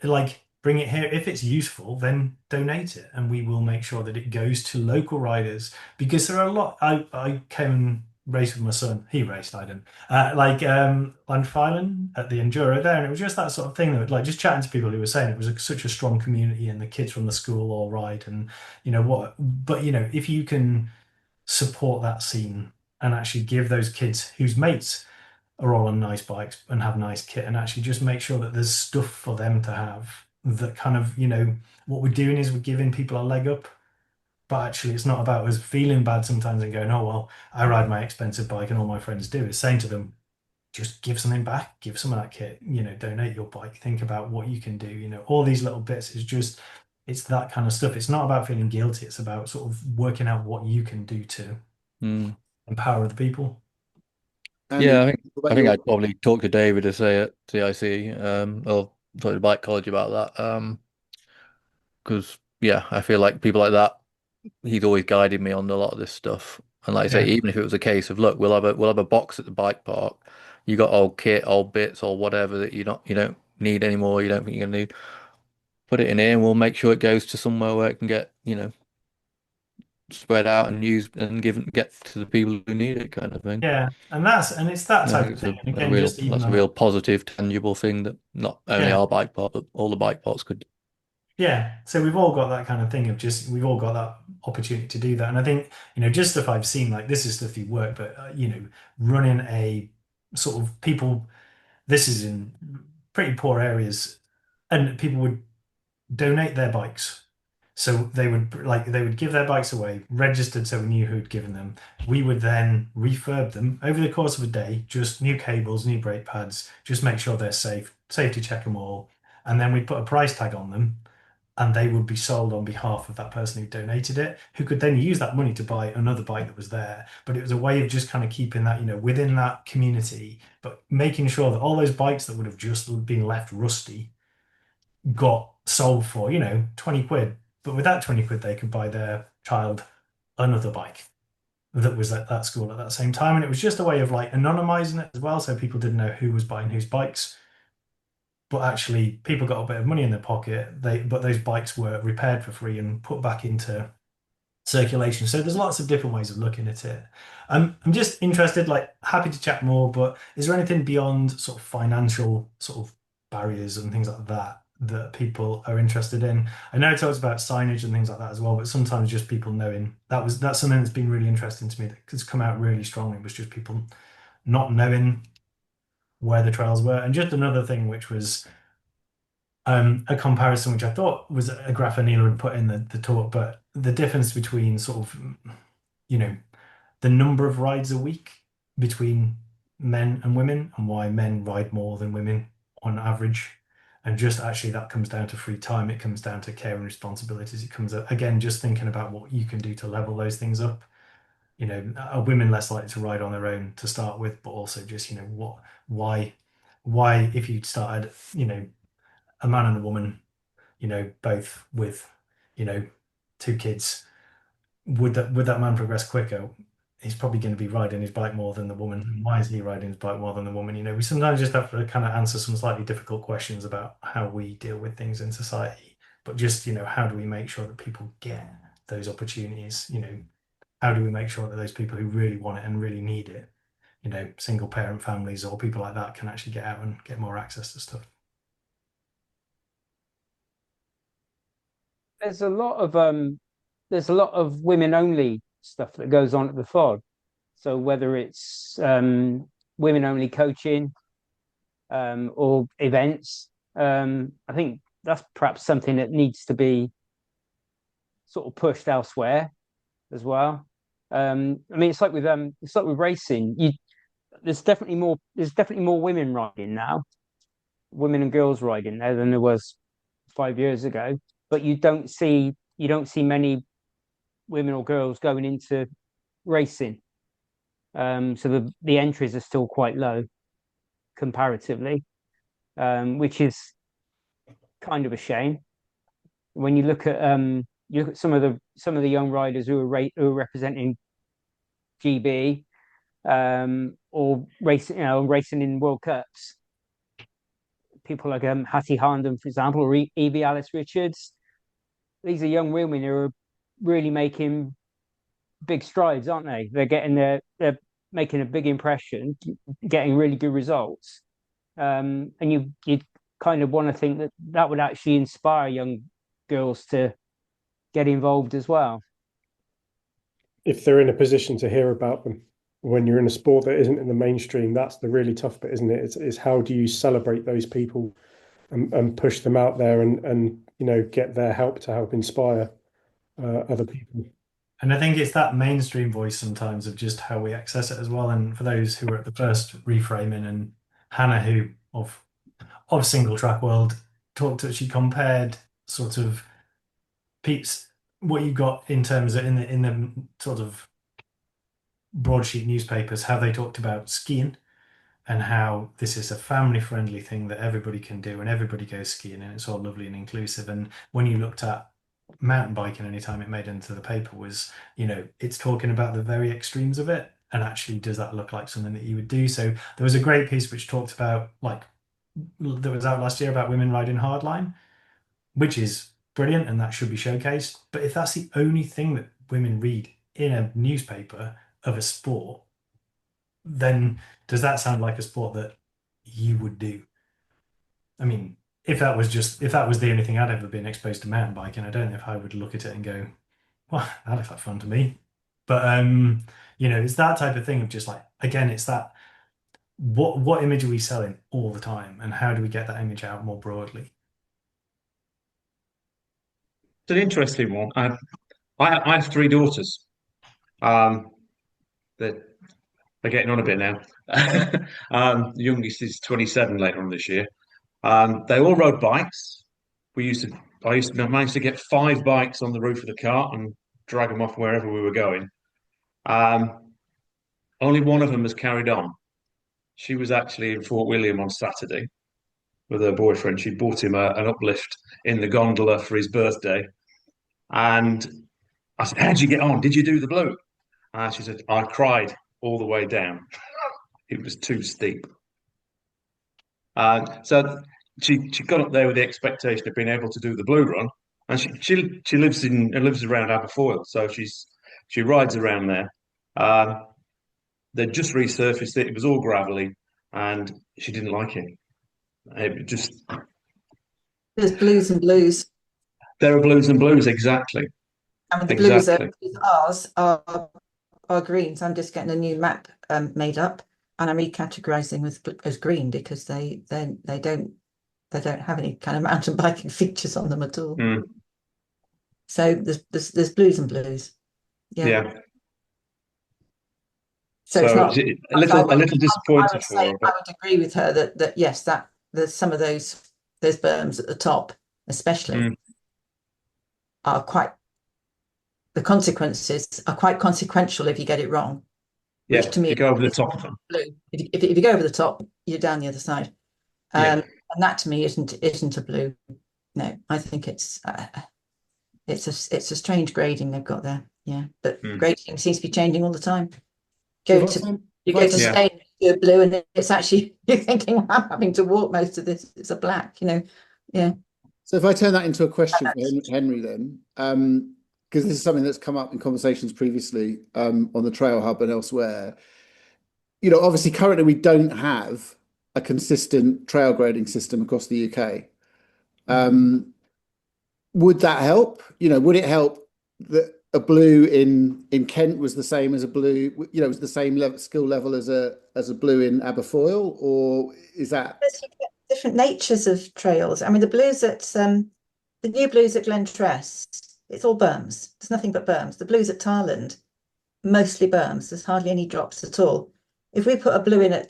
like, bring it here. If it's useful, then donate it, and we will make sure that it goes to local riders, because there are a lot. I came and raced with my son. He raced, I didn't. Highland at the Enduro there, and it was just that sort of thing. That, like, just chatting to people who were saying it was such a strong community, and the kids from the school all ride, and But if you can support that scene and actually give those kids whose mates are all on nice bikes and have nice kit, and actually just make sure that there's stuff for them to have, that kind of, what we're doing is we're giving people a leg up. But actually, it's not about us feeling bad sometimes and going, oh, well, I ride my expensive bike and all my friends do. It's saying to them, just give something back, give some of that kit, donate your bike, think about what you can do, all these little bits is just, it's that kind of stuff. It's not about feeling guilty. It's about sort of working out what you can do to empower other people. Yeah, I think I'd probably talk to David to say at CIC, or talk to Bike College about that. Because I feel like people like that, he's always guided me on a lot of this stuff. And like I say, even if it was a case of, look, we'll have a box at the bike park. You got old kit, old bits, or whatever that you don't need anymore. You don't think you're gonna need. Put it in here, and we'll make sure it goes to somewhere where it can get spread out and used and get to the people who need it, kind of thing. Yeah, and it's that type of thing. And again, that's a real positive, tangible thing that not only our bike park, but all the bike parks could. Yeah, so we've all got that kind of thing of we've all got that opportunity to do that. And I think, just stuff I've seen, like, this is stuff you work, but, running a sort of people, this is in pretty poor areas, and people would donate their bikes. So they would give their bikes away, registered, so we knew who'd given them. We would then refurb them over the course of a day, just new cables, new brake pads, just make sure they're safe, safety check them all. And then we'd put a price tag on them, and they would be sold on behalf of that person who donated it, who could then use that money to buy another bike that was there. But it was a way of just kind of keeping that, within that community, but making sure that all those bikes that would have just been left rusty got sold for, 20 quid, But with that 20 quid, they could buy their child another bike that was at that school at that same time. And it was just a way of like anonymizing it as well. So people didn't know who was buying whose bikes. But actually, people got a bit of money in their pocket. But those bikes were repaired for free and put back into circulation. So there's lots of different ways of looking at it. I'm just interested, like happy to chat more, but is there anything beyond sort of financial sort of barriers and things like that that people are interested in? I know it talks about signage and things like that as well, but sometimes just people knowing that's something that's been really interesting to me that has come out really strongly, was just people not knowing where the trails were. And just another thing, which was a comparison which I thought was a graph Aneela had put in the talk, but the difference between sort of, you know, the number of rides a week between men and women, and why men ride more than women on average. And just actually that comes down to free time. It comes down to care and responsibilities. It comes again, just thinking about what you can do to level those things up. You know, are women less likely to ride on their own to start with, but also just, you know, why if you started, you know, a man and a woman, you know, both with, you know, 2 kids, would that man progress quicker? He's probably going to be riding his bike more than the woman. Why is he riding his bike more than the woman? You know, we sometimes just have to kind of answer some slightly difficult questions about how we deal with things in society. But just, you know, how do we make sure that people get those opportunities? You know, how do we make sure that those people who really want it and really need it, you know, single parent families or people like that, can actually get out and get more access to stuff? There's a lot of women only stuff that goes on at the FOD. So whether it's women only coaching or events, I think that's perhaps something that needs to be sort of pushed elsewhere as well. I mean, it's like with racing. There's definitely more women riding now, women and girls riding there than there was 5 years ago. But you don't see many women or girls going into racing. So the entries are still quite low comparatively, which is kind of a shame. When you look at some of the young riders who are representing GB, or racing in World Cups, people like Hattie Harnden, for example, or Evie Alice Richards. These are young women who are really making big strides, aren't they? They're making a big impression, getting really good results. And you kind of want to think that would actually inspire young girls to get involved as well. If they're in a position to hear about them. When you're in a sport that isn't in the mainstream, that's the really tough bit, isn't it? It's how do you celebrate those people and push them out there and you know, get their help to help inspire other people. And I think it's that mainstream voice sometimes of just how we access it as well. And for those who were at the first reframing, and Hannah, who of single track world, she compared sort of Pete's, what you got in terms of in the sort of broadsheet newspapers, how they talked about skiing and how this is a family friendly thing that everybody can do and everybody goes skiing and it's all lovely and inclusive. And when you looked at mountain biking, anytime it made into the paper was, you know, it's talking about the very extremes of it, and actually does that look like something that you would do? So there was a great piece which talked about, like, that was out last year about women riding hardline, which is brilliant and that should be showcased. But if that's the only thing that women read in a newspaper of a sport, then does that sound like a sport that you would do? I mean, if that was the only thing I'd ever been exposed to mountain biking, I don't know if I would look at it and go, well, that looks like fun to me. But you know, it's that type of thing of just like, again, it's that what image are we selling all the time, and how do we get that image out more broadly? It's an interesting one. I have 3 daughters. They're getting on a bit now. The youngest is 27 later on this year. They all rode bikes. I used to manage to get 5 bikes on the roof of the car and drag them off wherever we were going. Only one of them has carried on. She was actually in Fort William on Saturday with her boyfriend. She bought him an uplift in the gondola for his birthday. And I said, "How'd you get on? Did you do the blue?" And she said, "I cried all the way down. It was too steep." So she got up there with the expectation of being able to do the blue run, and she lives around Aberfoyle, so she rides around there. They just resurfaced it; it was all gravelly, and she didn't like it. It just There's blues and blues. there are blues and blues, exactly. I mean, the blues Exactly. ours are greens. I'm just getting a new map made up, and I'm recategorizing as green because they don't have any kind of mountain biking features on them at all. Mm. So there's blues and blues. Yeah. So it's not a little disappointed for her. I would agree with her that yes, that there's some of those berms at the top, especially, are quite. The consequences are quite consequential if you get it wrong. Yeah, Which to me, you go over the top of them. Blue. If you go over the top, you're down the other side. And that to me isn't a blue. No, I think it's a strange grading they've got there. Yeah, but grading seems to be changing all the time. You go to Spain, do a blue, and it's actually you're thinking I'm having to walk most of this. It's a black, Yeah. So if I turn that into a question for Henry, then, because this is something that's come up in conversations previously on the Trail Hub and elsewhere. Obviously, currently we don't have a consistent trail grading system across the UK. Would that help? Would it help that a blue in Kent was the same as a blue? Was the same skill level as a blue in Aberfoyle, or is that different natures of trails? I mean, the blues at the new blues at Glen Tress, it's all berms. There's nothing but berms. The blues at Highland, mostly berms. There's hardly any drops at all. If we put a blue in at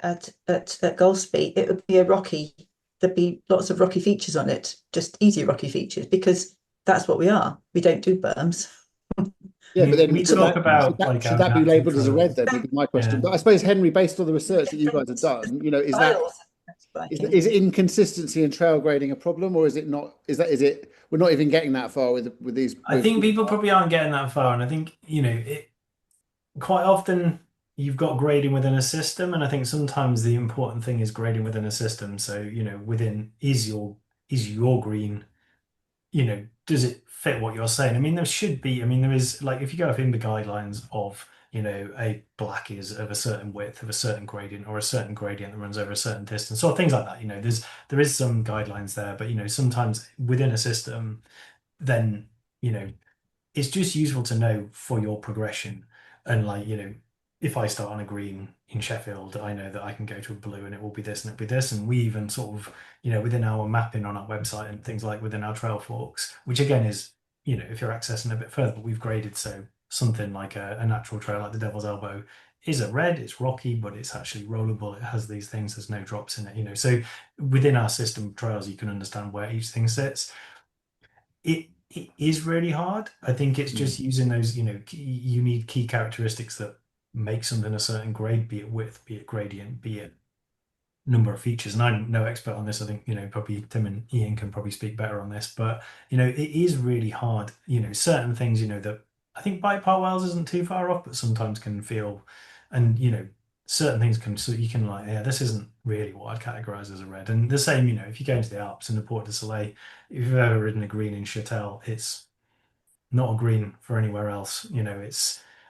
Golspie, it would be a rocky. There'd be lots of rocky features on it, just easy rocky features, because that's what we are. We don't do berms. Yeah, but then we talk about should that be labelled as a red? Then would be my question. Yeah. But I suppose, Henry, based on the research that you guys have done, is inconsistency in trail grading a problem, or is it not? Is it we're not even getting that far with these? I think people probably aren't getting that far, and I think quite often you've got grading within a system, and I think sometimes the important thing is grading within a system. So within is your green, does it fit what you're saying? I mean, there should be. I mean, there is, like, if you go up in the guidelines of a black is of a certain width of a certain gradient, or a certain gradient that runs over a certain distance, or things like that. There is some guidelines there, but sometimes within a system, then it's just useful to know for your progression. And if I start on a green in Sheffield, I know that I can go to a blue and it will be this and it'll be this. And we even sort of, within our mapping on our website and things like within our trail forks, which again is, if you're accessing a bit further, but we've graded so something like a natural trail like the Devil's Elbow is a red, it's rocky, but it's actually rollable. It has these things, there's no drops in it, So within our system of trails, you can understand where each thing sits. It is really hard. I think it's just using those, unique key characteristics that make something a certain grade, be it width, be it gradient, be it number of features. And I'm no expert on this. I think, probably Tim and Ian can probably speak better on this, but, it is really hard, certain things, that I think Bike Park Wells isn't too far off, but sometimes can feel, and, certain things can, so you can this isn't really what I'd categorize as a red. And the same, if you go into the Alps and the Porte de Soleil, if you've ever ridden a green in Châtel, it's not a green for anywhere else,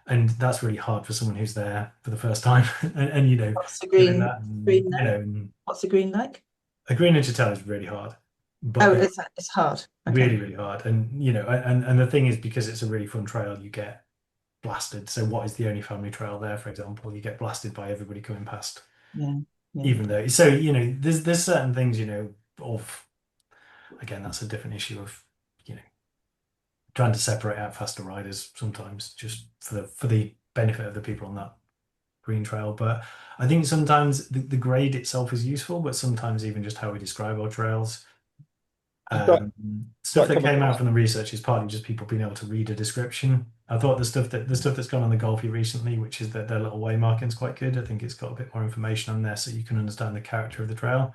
and that's really hard for someone who's there for the first time. and what's the green? What's the green like? A green in Châtel is really hard. But it's hard. Okay. Really, really hard. And and the thing is, because it's a really fun trail, you get blasted. So what is the only family trail there, for example, you get blasted by everybody coming past. Yeah. Even though, so there's certain things, of, again, that's a different issue of trying to separate out faster riders sometimes, just for the benefit of the people on that green trail. But I think sometimes the grade itself is useful, but sometimes even just how we describe our trails. Stuff that came out from the research is partly just people being able to read a description. I thought the stuff that's gone on the Golfy recently, which is that their little way marking, is quite good. I think it's got a bit more information on there, so you can understand the character of the trail.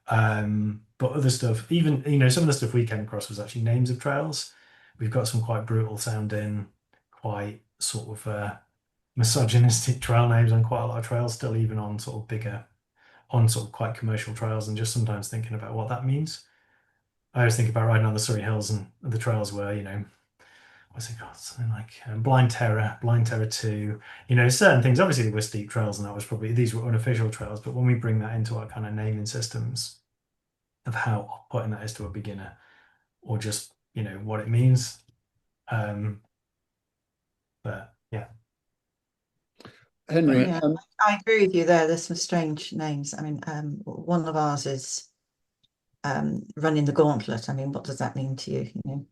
But other stuff, even some of the stuff we came across was actually names of trails, we've got some quite brutal sounding, quite sort of misogynistic trail names on quite a lot of trails still, even on sort of bigger, on sort of quite commercial trails, and just sometimes thinking about what that means. I always think about riding on the Surrey Hills and the trails where, you know, what's it called? Something like Blind Terror 2, you know, certain things. Obviously, they were steep trails, and that was probably, these were unofficial trails. But when we bring that into our kind of naming systems of how off-putting that is to a beginner, or just, you know, what it means. But yeah. Henry, Yeah, I agree with you there. There's some strange names. I mean, one of ours is running the gauntlet. I mean, what does that mean to you? You know,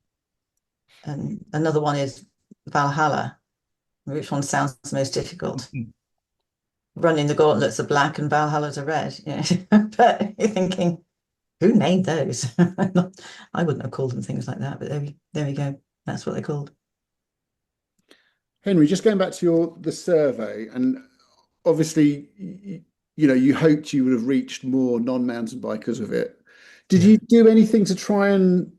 and another one is Valhalla. Which one sounds the most difficult? Running the gauntlets are black and Valhalla's are red. You know? But you're thinking, who named those? I wouldn't have called them things like that, but there we go. That's what they're called. Henry, just going back to the survey, and obviously, you know, you hoped you would have reached more non-mountain bikers with it. Did you do anything to try and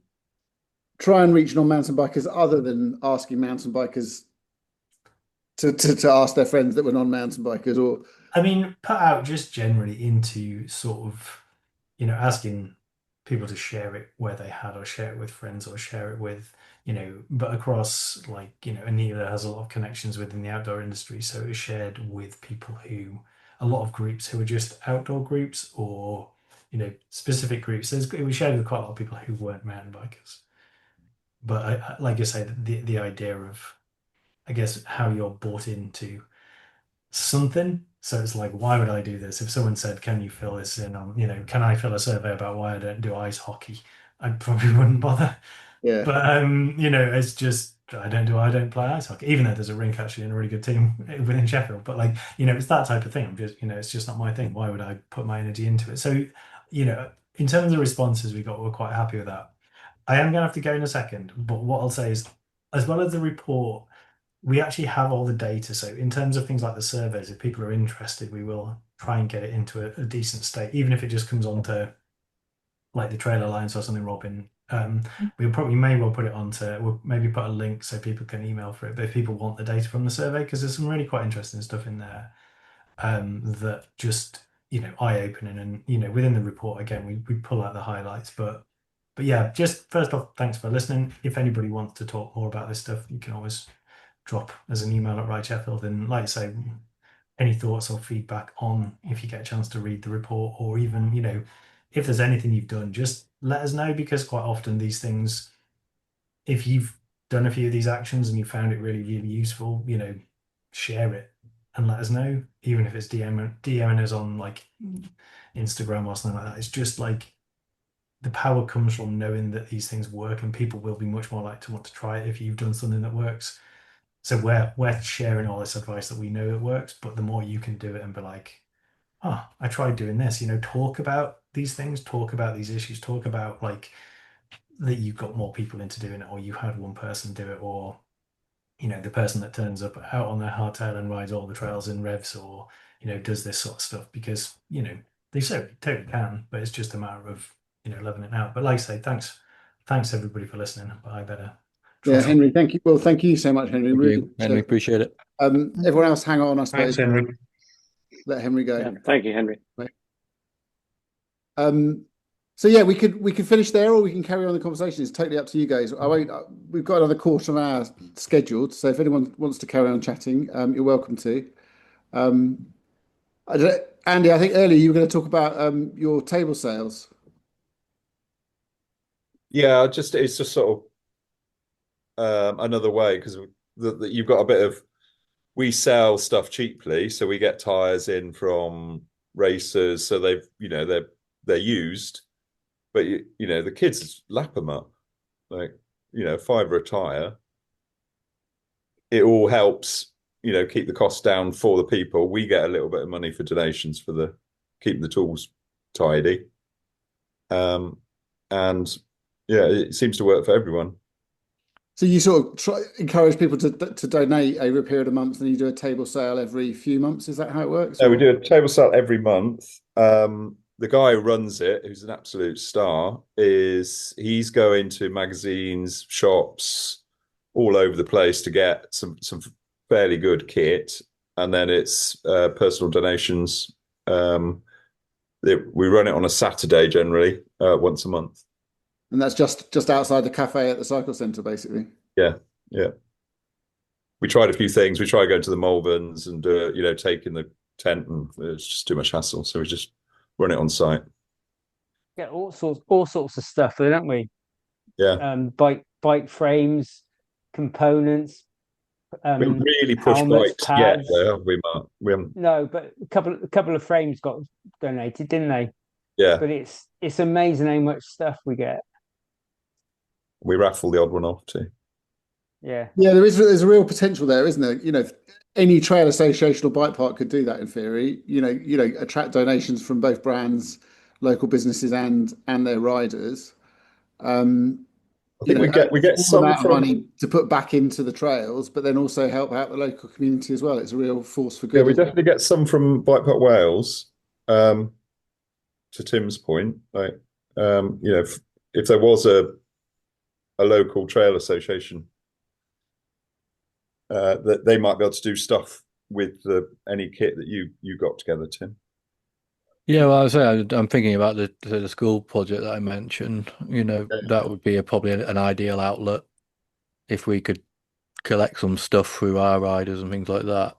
reach non-mountain bikers other than asking mountain bikers to ask their friends that were non-mountain bikers? Or I mean, put out just generally into sort of, you know, asking people to share it where they had, or share it with friends, or share it with, you know, but across, like, you know, Aneela has a lot of connections within the outdoor industry, so it was shared with people who, a lot of groups who are just outdoor groups, or, you know, specific groups. It was shared with quite a lot of people who weren't mountain bikers. But like I say, the idea of, I guess, how you're bought into something. So it's like, why would I do this? If someone said, can you fill this in on, you know, can I fill a survey about why I don't do ice hockey? I probably wouldn't bother. yeah, But you know, it's just, I don't play ice hockey, even though there's a rink actually and a really good team within Sheffield. But like, you know, it's that type of thing. I'm just, you know, it's just not my thing. Why would I put my energy into it? So, you know, in terms of the responses we got, we're quite happy with that. I am going to have to go in a second, but what I'll say is, as well as the report, we actually have all the data. So in terms of things like the surveys, if people are interested, we will try and get it into a decent state, even if it just comes onto like the Trail Alliance or something, Robin. We may well put it we'll maybe put a link so people can email for it. But if people want the data from the survey, because there's some really quite interesting stuff in there that just, you know, eye-opening, and, you know, within the report, again, we pull out the highlights. But yeah, just first off, thanks for listening. If anybody wants to talk more about this stuff, you can always drop as an email at Ride Sheffield. And like I say, any thoughts or feedback on, if you get a chance to read the report, or even, you know, if there's anything you've done, just let us know, because quite often these things, if you've done a few of these actions and you found it really, really useful, you know, share it and let us know, even if it's DMing us on like Instagram or something like that. It's just like, the power comes from knowing that these things work, and people will be much more likely to want to try it if you've done something that works. So we're sharing all this advice that we know it works, but the more you can do it and be like, oh, I tried doing this, you know, talk about these things, talk about these issues, talk about like that you've got more people into doing it, or you had one person do it, or, you know, the person that turns up out on their hardtail and rides all the trails in revs, or, you know, does this sort of stuff, because, you know, they totally can, but it's just a matter of, you know, leveling it out. But like I say, thanks everybody for listening. But I better. yeah, Henry, thank you. Well, thank you so much, Henry. Thank Really you, Henry, appreciate it. everyone else, hang on, I suppose. Thanks, Henry. Let Henry go. Yeah, thank you, Henry. So yeah, we could finish there, or we can carry on the conversation. It's totally up to you guys. We've got another quarter of an hour scheduled, so if anyone wants to carry on chatting, you're welcome to. Andy, I think earlier you were going to talk about your table sales. Yeah, it's just sort of another way, because you've got a bit of, we sell stuff cheaply, so we get tires in from racers, so they've, you know, they're used, but you know, the kids lap them up, like, you know, £5 a tire. It all helps, you know, keep the costs down for the people. We get a little bit of money for donations for keeping the tools tidy, and yeah, it seems to work for everyone. So you sort of encourage people to donate over a period of months, and you do a table sale every few months. Is that how it works? No, we do a table sale every month. The the guy who runs it, who's an absolute star, he's going to magazines, shops, all over the place to get some fairly good kit, and then it's personal donations. We run it on a Saturday generally, once a month. And that's just outside the cafe at the cycle centre, basically. Yeah. We tried a few things. We tried going to the Malverns and taking the tent, and it's just too much hassle. So we just run it on site. Get all sorts of stuff, don't we? Yeah. Bike frames, components. We really pushed helmets, bikes yet, pads. though, haven't we, Mark? We haven't. No, but a couple of frames got donated, didn't they? Yeah. But it's amazing how much stuff we get. We raffle the odd one off too. Yeah. There's a real potential there, isn't there? Any trail association or bike park could do that in theory. Attract donations from both brands, local businesses, and their riders. I think we get some amount of money to put back into the trails, but then also help out the local community as well. It's a real force for good. Yeah, we definitely get some from Bike Park Wales. To Tim's point, like if there was a local trail association, that they might be able to do stuff with any kit that you got together, Tim. Yeah, well, I'm thinking about the school project that I mentioned. That would be probably an ideal outlet if we could collect some stuff through our riders and things like that.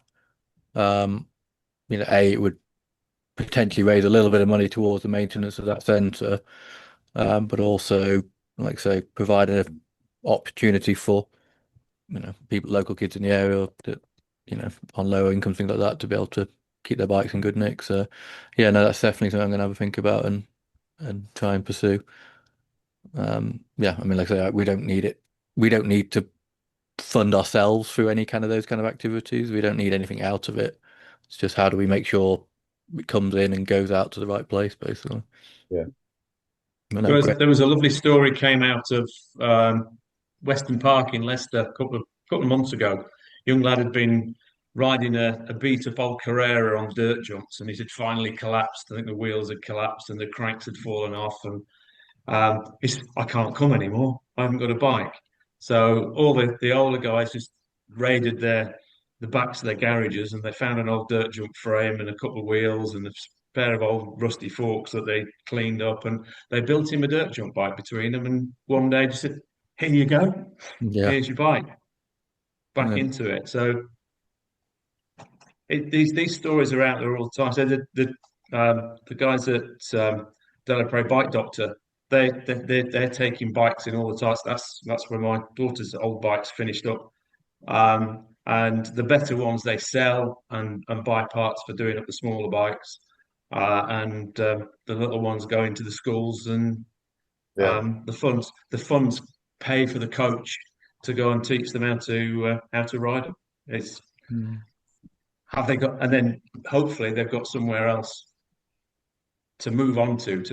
It would potentially raise a little bit of money towards the maintenance of that centre, but also, like I say, provide an opportunity for people, local kids in the area that on lower income, things like that, to be able to keep their bikes in good nick. So that's definitely something I'm going to have a think about and try and pursue. Like I say, we don't need it. We don't need to fund ourselves through any kind of those kind of activities. We don't need anything out of it. It's just how do we make sure it comes in and goes out to the right place, basically. Yeah. There was a lovely story came out of Weston Park in Leicester a couple of months ago. Young lad had been riding a beat up old Carrera on dirt jumps, and it had finally collapsed. I think the wheels had collapsed and the cranks had fallen off, and I can't come anymore. I haven't got a bike. So all the older guys just raided the backs of their garages, and they found an old dirt jump frame and a couple of wheels and a pair of old rusty forks that they cleaned up, and they built him a dirt jump bike between them. And one day just said, "Here you go. Here's your bike." Back into it. So these stories are out there all the time. So the guys at Delapre Bike Doctor, they're taking bikes in all the time. So that's where my daughter's old bikes finished up. And the better ones they sell and buy parts for doing up the smaller bikes. And the little ones go into the schools, and the funds pay for the coach to go and teach them how to ride them. It's have they got, and then hopefully they've got somewhere else to move on to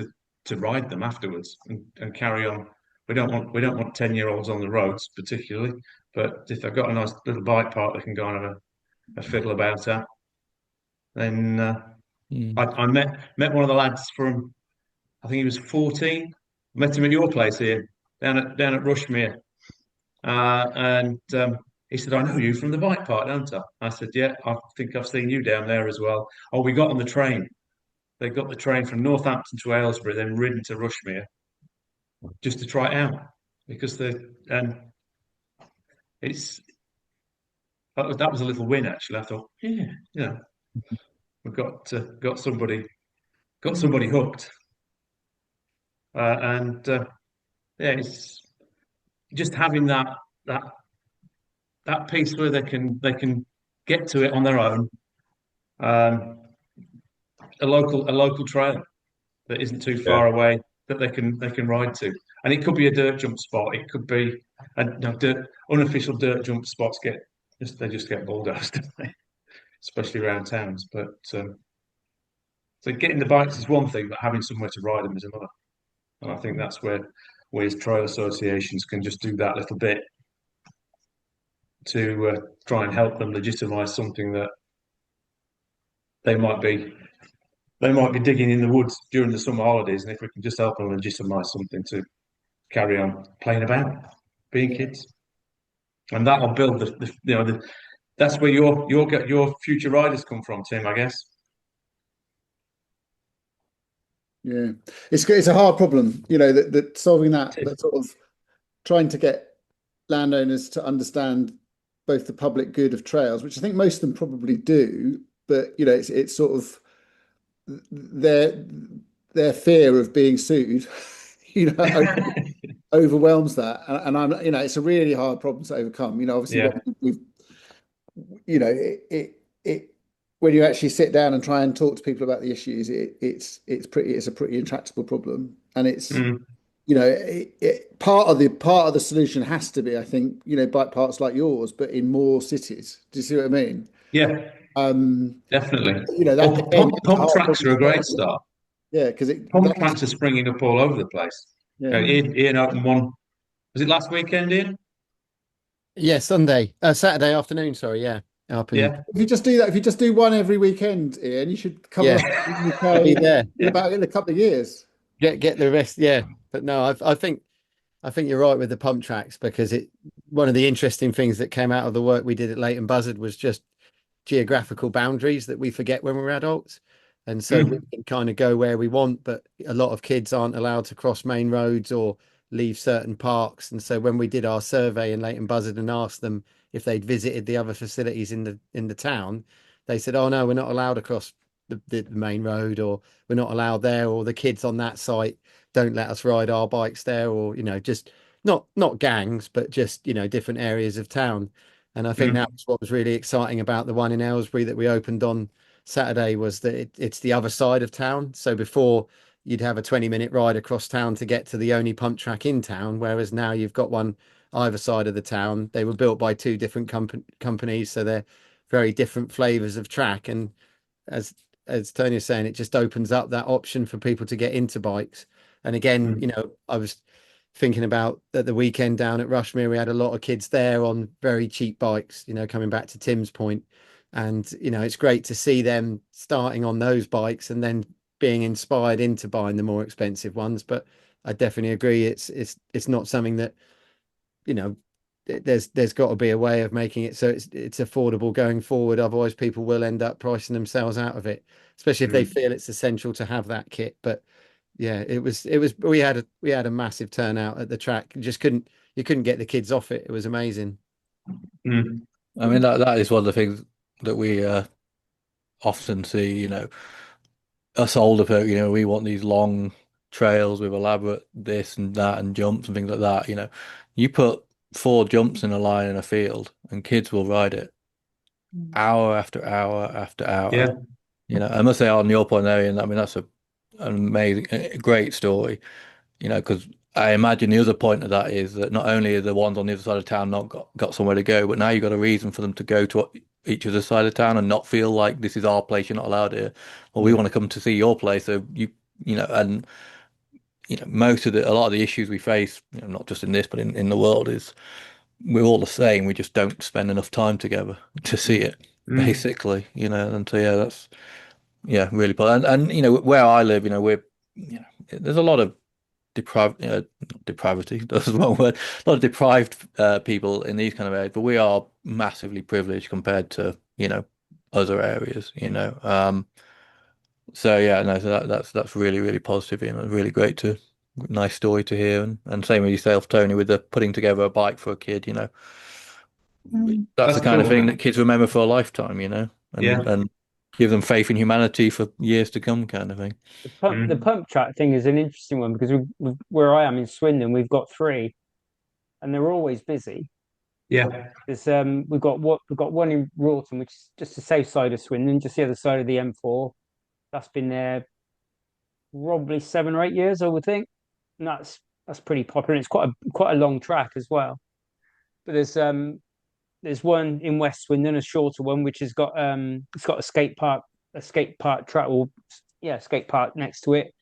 ride them afterwards and carry on. We don't want 10-year-olds on the roads particularly, but if they've got a nice little bike park they can go and have a fiddle about at, then I met one of the lads from, I think he was 14. Met him at your place here down at Rushmere, and he said, "I know you from the bike park, don't I?" I said, "Yeah, I think I've seen you down there as well." Oh, we got on the train. They got the train from Northampton to Aylesbury, then ridden to Rushmere just to try it out, because it's that was a little win actually. I thought, we've got somebody hooked, it's just having that piece where they can get to it on their own. A local trail that isn't too far away that they can ride to, and it could be a dirt jump spot. It could be unofficial dirt jump spots they just get bulldozed, especially around towns. But so getting the bikes is one thing, but having somewhere to ride them is another. And I think that's where we as trail associations can just do that little bit to try and help them legitimise something that they might be they might be digging in the woods during the summer holidays, and if we can just help them legitimise something to carry on playing about, being kids, and that'll build that's where your future riders come from, Tim, I guess. Yeah, it's a hard problem, that solving that sort of trying to get landowners to understand both the public good of trails, which I think most of them probably do, but it's sort of their fear of being sued, overwhelms that, and I'm it's a really hard problem to overcome. Obviously, we've it when you actually sit down and try and talk to people about the issues, it's a pretty intractable problem, and it's part of the solution has to be, I think, bike parks like yours, but in more cities. Do you see what I mean? Yeah, definitely. Pump tracks are a great start. Yeah, because pump tracks are springing up all over the place. Yeah. Ian opened one. Was it last weekend, Ian? Yeah, Saturday afternoon. Sorry, yeah. If you just do that, if you just do one every weekend, Ian, you should cover the UK in a couple of years. Get the rest, yeah. But no, I think you're right with the pump tracks, because one of the interesting things that came out of the work we did at Leighton Buzzard was just geographical boundaries that we forget when we're adults. And so we can kind of go where we want, but a lot of kids aren't allowed to cross main roads or leave certain parks. And so when we did our survey in Leighton Buzzard and asked them if they'd visited the other facilities in the town, they said, "Oh no, we're not allowed across the main road, or we're not allowed there, or the kids on that site don't let us ride our bikes there," or just not gangs, but just different areas of town. And I think that's what was really exciting about the one in Aylesbury that we opened on Saturday, was that it's the other side of town. So before, you'd have a 20-minute ride across town to get to the only pump track in town, whereas now you've got one either side of the town. They were built by two different companies, so they're very different flavors of track. And as Tony was saying, it just opens up that option for people to get into bikes. And again, I was thinking about at the weekend down at Rushmere, we had a lot of kids there on very cheap bikes, coming back to Tim's point. And, it's great to see them starting on those bikes and then being inspired into buying the more expensive ones. But I definitely agree. It's not something that, there's got to be a way of making it so it's affordable going forward. Otherwise, people will end up pricing themselves out of it, especially if they feel it's essential to have that kit. But yeah, we had a massive turnout at the track. You couldn't get the kids off it. It was amazing. I mean, that is one of the things that we often see, us older folk, we want these long trails with elaborate this and that and jumps and things like that. You put 4 jumps in a line in a field and kids will ride it hour after hour after hour. I must say, on your point there, Ian, I mean, that's an amazing, great story, because I imagine the other point of that is that not only are the ones on the other side of town not got somewhere to go, but now you've got a reason for them to go to each other side of town and not feel like this is our place, you're not allowed here. Well, we want to come to see your place. So and a lot of the issues we face, not just in this, but in the world, is we're all the same. We just don't spend enough time together to see it, basically, and so, yeah, that's, really important. And where I live, we're, there's a lot of depravity, that's the wrong word, a lot of deprived people in these kind of areas, but we are massively privileged compared to other areas. So yeah, no, so that's really, really positive, and really nice story to hear. And same with yourself, Tony, with the putting together a bike for a kid. That's the kind of thing that kids remember for a lifetime. And give them faith in humanity for years to come, kind of thing. The pump track thing is an interesting one, because where I am in Swindon, we've got 3, and they're always busy. Yeah, There's we've got one in Rawton, which is just the south side of Swindon, just the other side of the M4. That's been there probably 7 or 8 years, I would think, and that's pretty popular. And it's quite a long track as well. But there's one in West Swindon, a shorter one, which has got it's got a skate park track, or skate park next to it.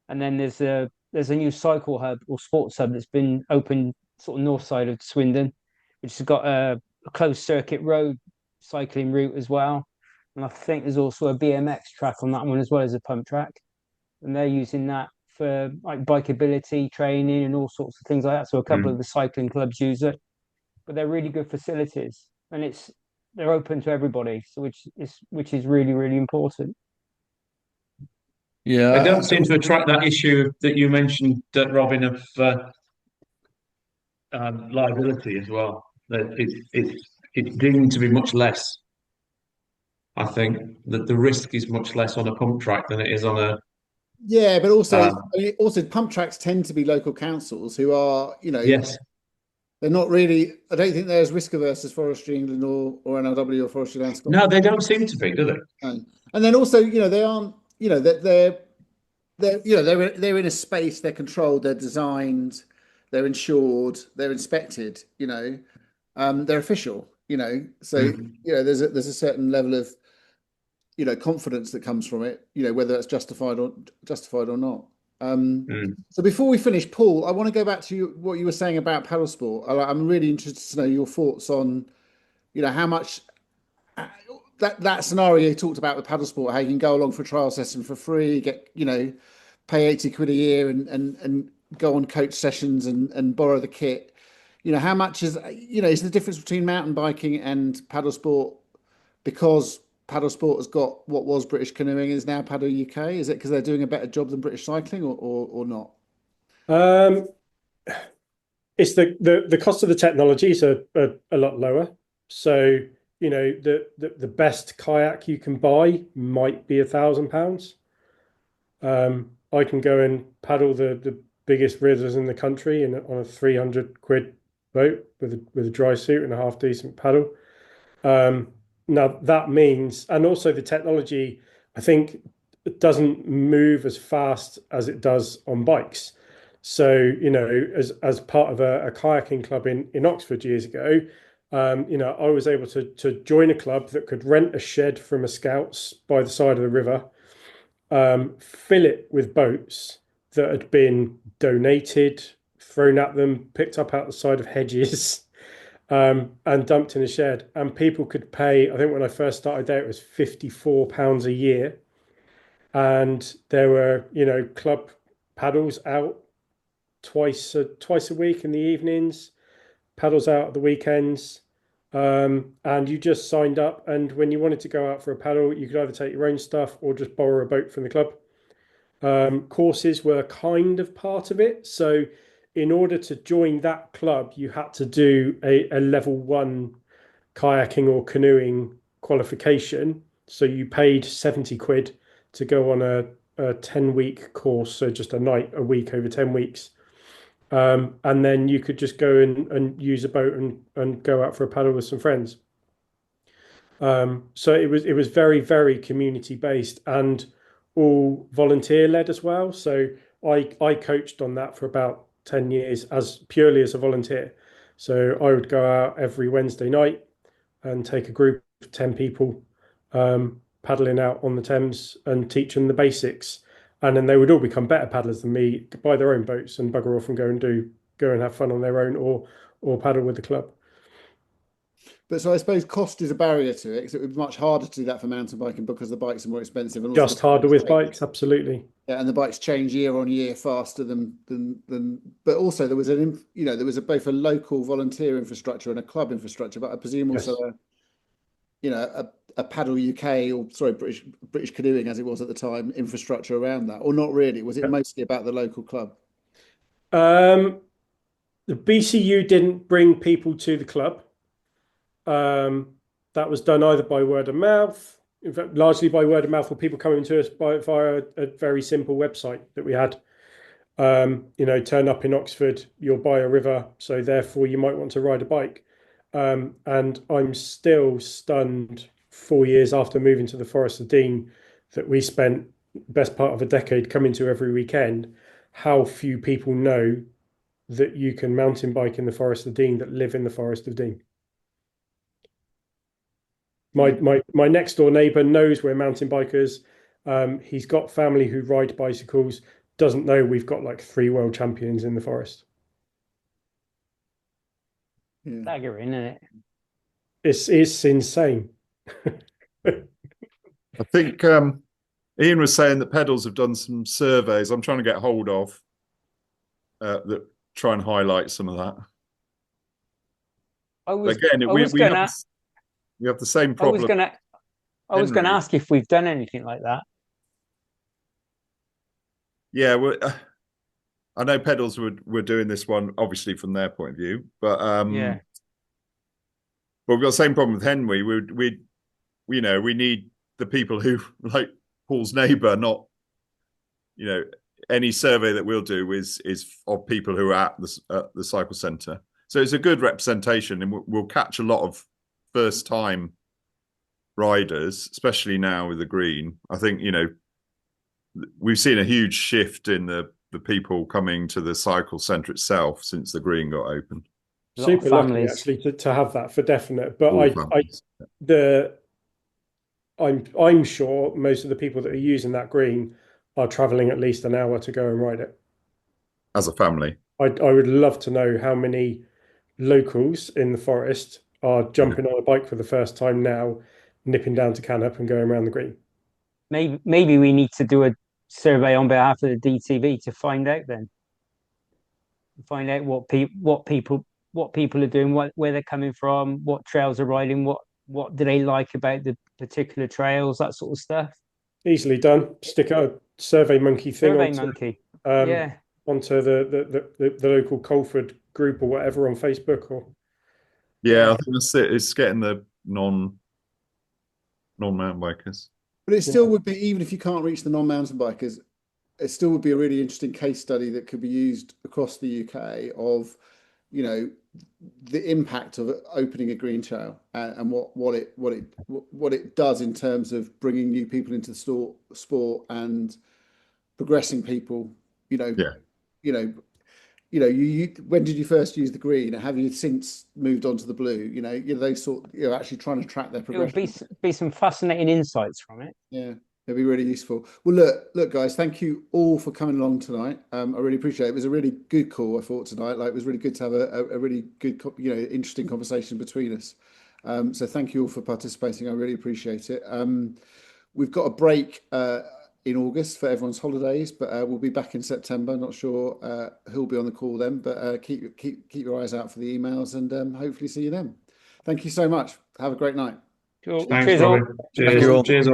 And then there's a new cycle hub or sports hub that's been opened sort of north side of Swindon, which has got a closed circuit road cycling route as well. And I think there's also a BMX track on that one as well as a pump track. And they're using that for like bikeability training and all sorts of things like that. So a couple of the cycling clubs use it, but they're really good facilities, and they're open to everybody. So which is really, really important. Yeah, They don't seem to attract that issue that you mentioned, Robin, of liability as well. That it's deemed to be much less. I think that the risk is much less on a pump track than it is on a. Yeah, but also, also pump tracks tend to be local councils who are, Yes. they're not really. I don't think they're as risk averse as Forestry England or NRW or Forestry Land Scotland. No, they don't seem to be, do they? No. And then also, they aren't. They're they're in a space. They're controlled. They're designed. They're insured. They're inspected. They're official. So there's a certain level of confidence that comes from it, whether that's justified or not. So before we finish, Paul, I want to go back to what you were saying about paddle sport. I'm really interested to know your thoughts on, how much that scenario you talked about with paddle sport, how you can go along for a trial session for free, get, pay 80 quid a year and go on coach sessions and borrow the kit. How much is the difference between mountain biking and paddle sport, because paddle sport has got what was British canoeing is now Paddle UK? Is it because they're doing a better job than British cycling, or not? It's the cost of the technology is a lot lower. So the best kayak you can buy might be £1,000. I can go and paddle the biggest rivers in the country on a 300 quid boat with a dry suit and a half decent paddle. Now that means, and also the technology, I think, it doesn't move as fast as it does on bikes. So, as part of a kayaking club in Oxford years ago, I was able to join a club that could rent a shed from a Scouts by the side of the river, fill it with boats that had been donated, thrown at them, picked up out the side of hedges, and dumped in a shed. And people could pay, I think when I first started there, it was £54 a year. And there were, club paddles out twice a week in the evenings, paddles out at the weekends. And you just signed up. And when you wanted to go out for a paddle, you could either take your own stuff or just borrow a boat from the club. Courses were kind of part of it. So in order to join that club, you had to do a level 1 kayaking or canoeing qualification. So you paid 70 quid to go on a 10-week course, so just a week over 10 weeks. And then you could just go and use a boat and go out for a paddle with some friends. So it was very, very community based and all volunteer led as well. So I coached on that for about 10 years purely as a volunteer. So I would go out every Wednesday night and take a group of 10 people, paddling out on the Thames and teach them the basics. And then they would all become better paddlers than me, buy their own boats and bugger off and go and have fun on their own or paddle with the club. But so I suppose cost is a barrier to it, because it would be much harder to do that for mountain biking because the bikes are more expensive. And just harder with bikes, absolutely. Yeah, and the bikes change year on year faster than. But also there was both a local volunteer infrastructure and a club infrastructure. But I presume also a Paddle UK British canoeing, as it was at the time, infrastructure around that, or not really? Was it mostly about the local club? The BCU didn't bring people to the club. That was done either by word of mouth, in fact, largely by word of mouth, or people coming to us via a very simple website that we had. Turn up in Oxford, you'll buy a river, so therefore you might want to ride a bike. And I'm still stunned 4 years after moving to the Forest of Dean that we spent the best part of a decade coming to every weekend, how few people know that you can mountain bike in the Forest of Dean that live in the Forest of Dean. My next door neighbour knows we're mountain bikers. He's got family who ride bicycles, doesn't know we've got like 3 world champions in the forest. Staggering, isn't it? It's insane. I think Ian was saying that pedals have done some surveys. I'm trying to get hold of that try and highlight some of that. We have the same problem. I was going to ask if we've done anything like that. Yeah, I know pedals were doing this one obviously from their point of view, but yeah. But we've got the same problem with Henry. We need the people who, like Paul's neighbour, not, any survey that we'll do is of people who are at the cycle centre. So it's a good representation, and we'll catch a lot of first time riders, especially now with the green. I think, we've seen a huge shift in the people coming to the cycle centre itself since the green got open. Super lucky actually to have that for definite. But I'm sure most of the people that are using that green are travelling at least an hour to go and ride it. As a family. I would love to know how many locals in the forest are jumping on a bike for the first time now, nipping down to Canup and going around the green. Maybe we need to do a survey on behalf of the DTV to find out then. Find out what people are doing, where they're coming from, what trails are riding, what do they like about the particular trails, that sort of stuff. Easily done. Stick a Survey Monkey thing onto the local Colford group or whatever on Facebook. Or I think that's it. It's getting the non-mountain bikers. But it still would be, even if you can't reach the non-mountain bikers, it still would be a really interesting case study that could be used across the UK of, the impact of opening a green trail and what it does in terms of bringing new people into the sport and progressing people. When did you first use the green? Have you since moved on to the blue? You're actually trying to track their progression. It would be some fascinating insights from it. Yeah. It'd be really useful. Well, look, guys, thank you all for coming along tonight. I really appreciate it. It was a really good call, I thought, tonight. It was really good to have a really good, interesting conversation between us. So thank you all for participating. I really appreciate it. We've got a break in August for everyone's holidays, but we'll be back in September. Not sure who'll be on the call then, but keep your eyes out for the emails, and hopefully see you then. Thank you so much. Have a great night. Cool. Thanks, Robbie. Cheers.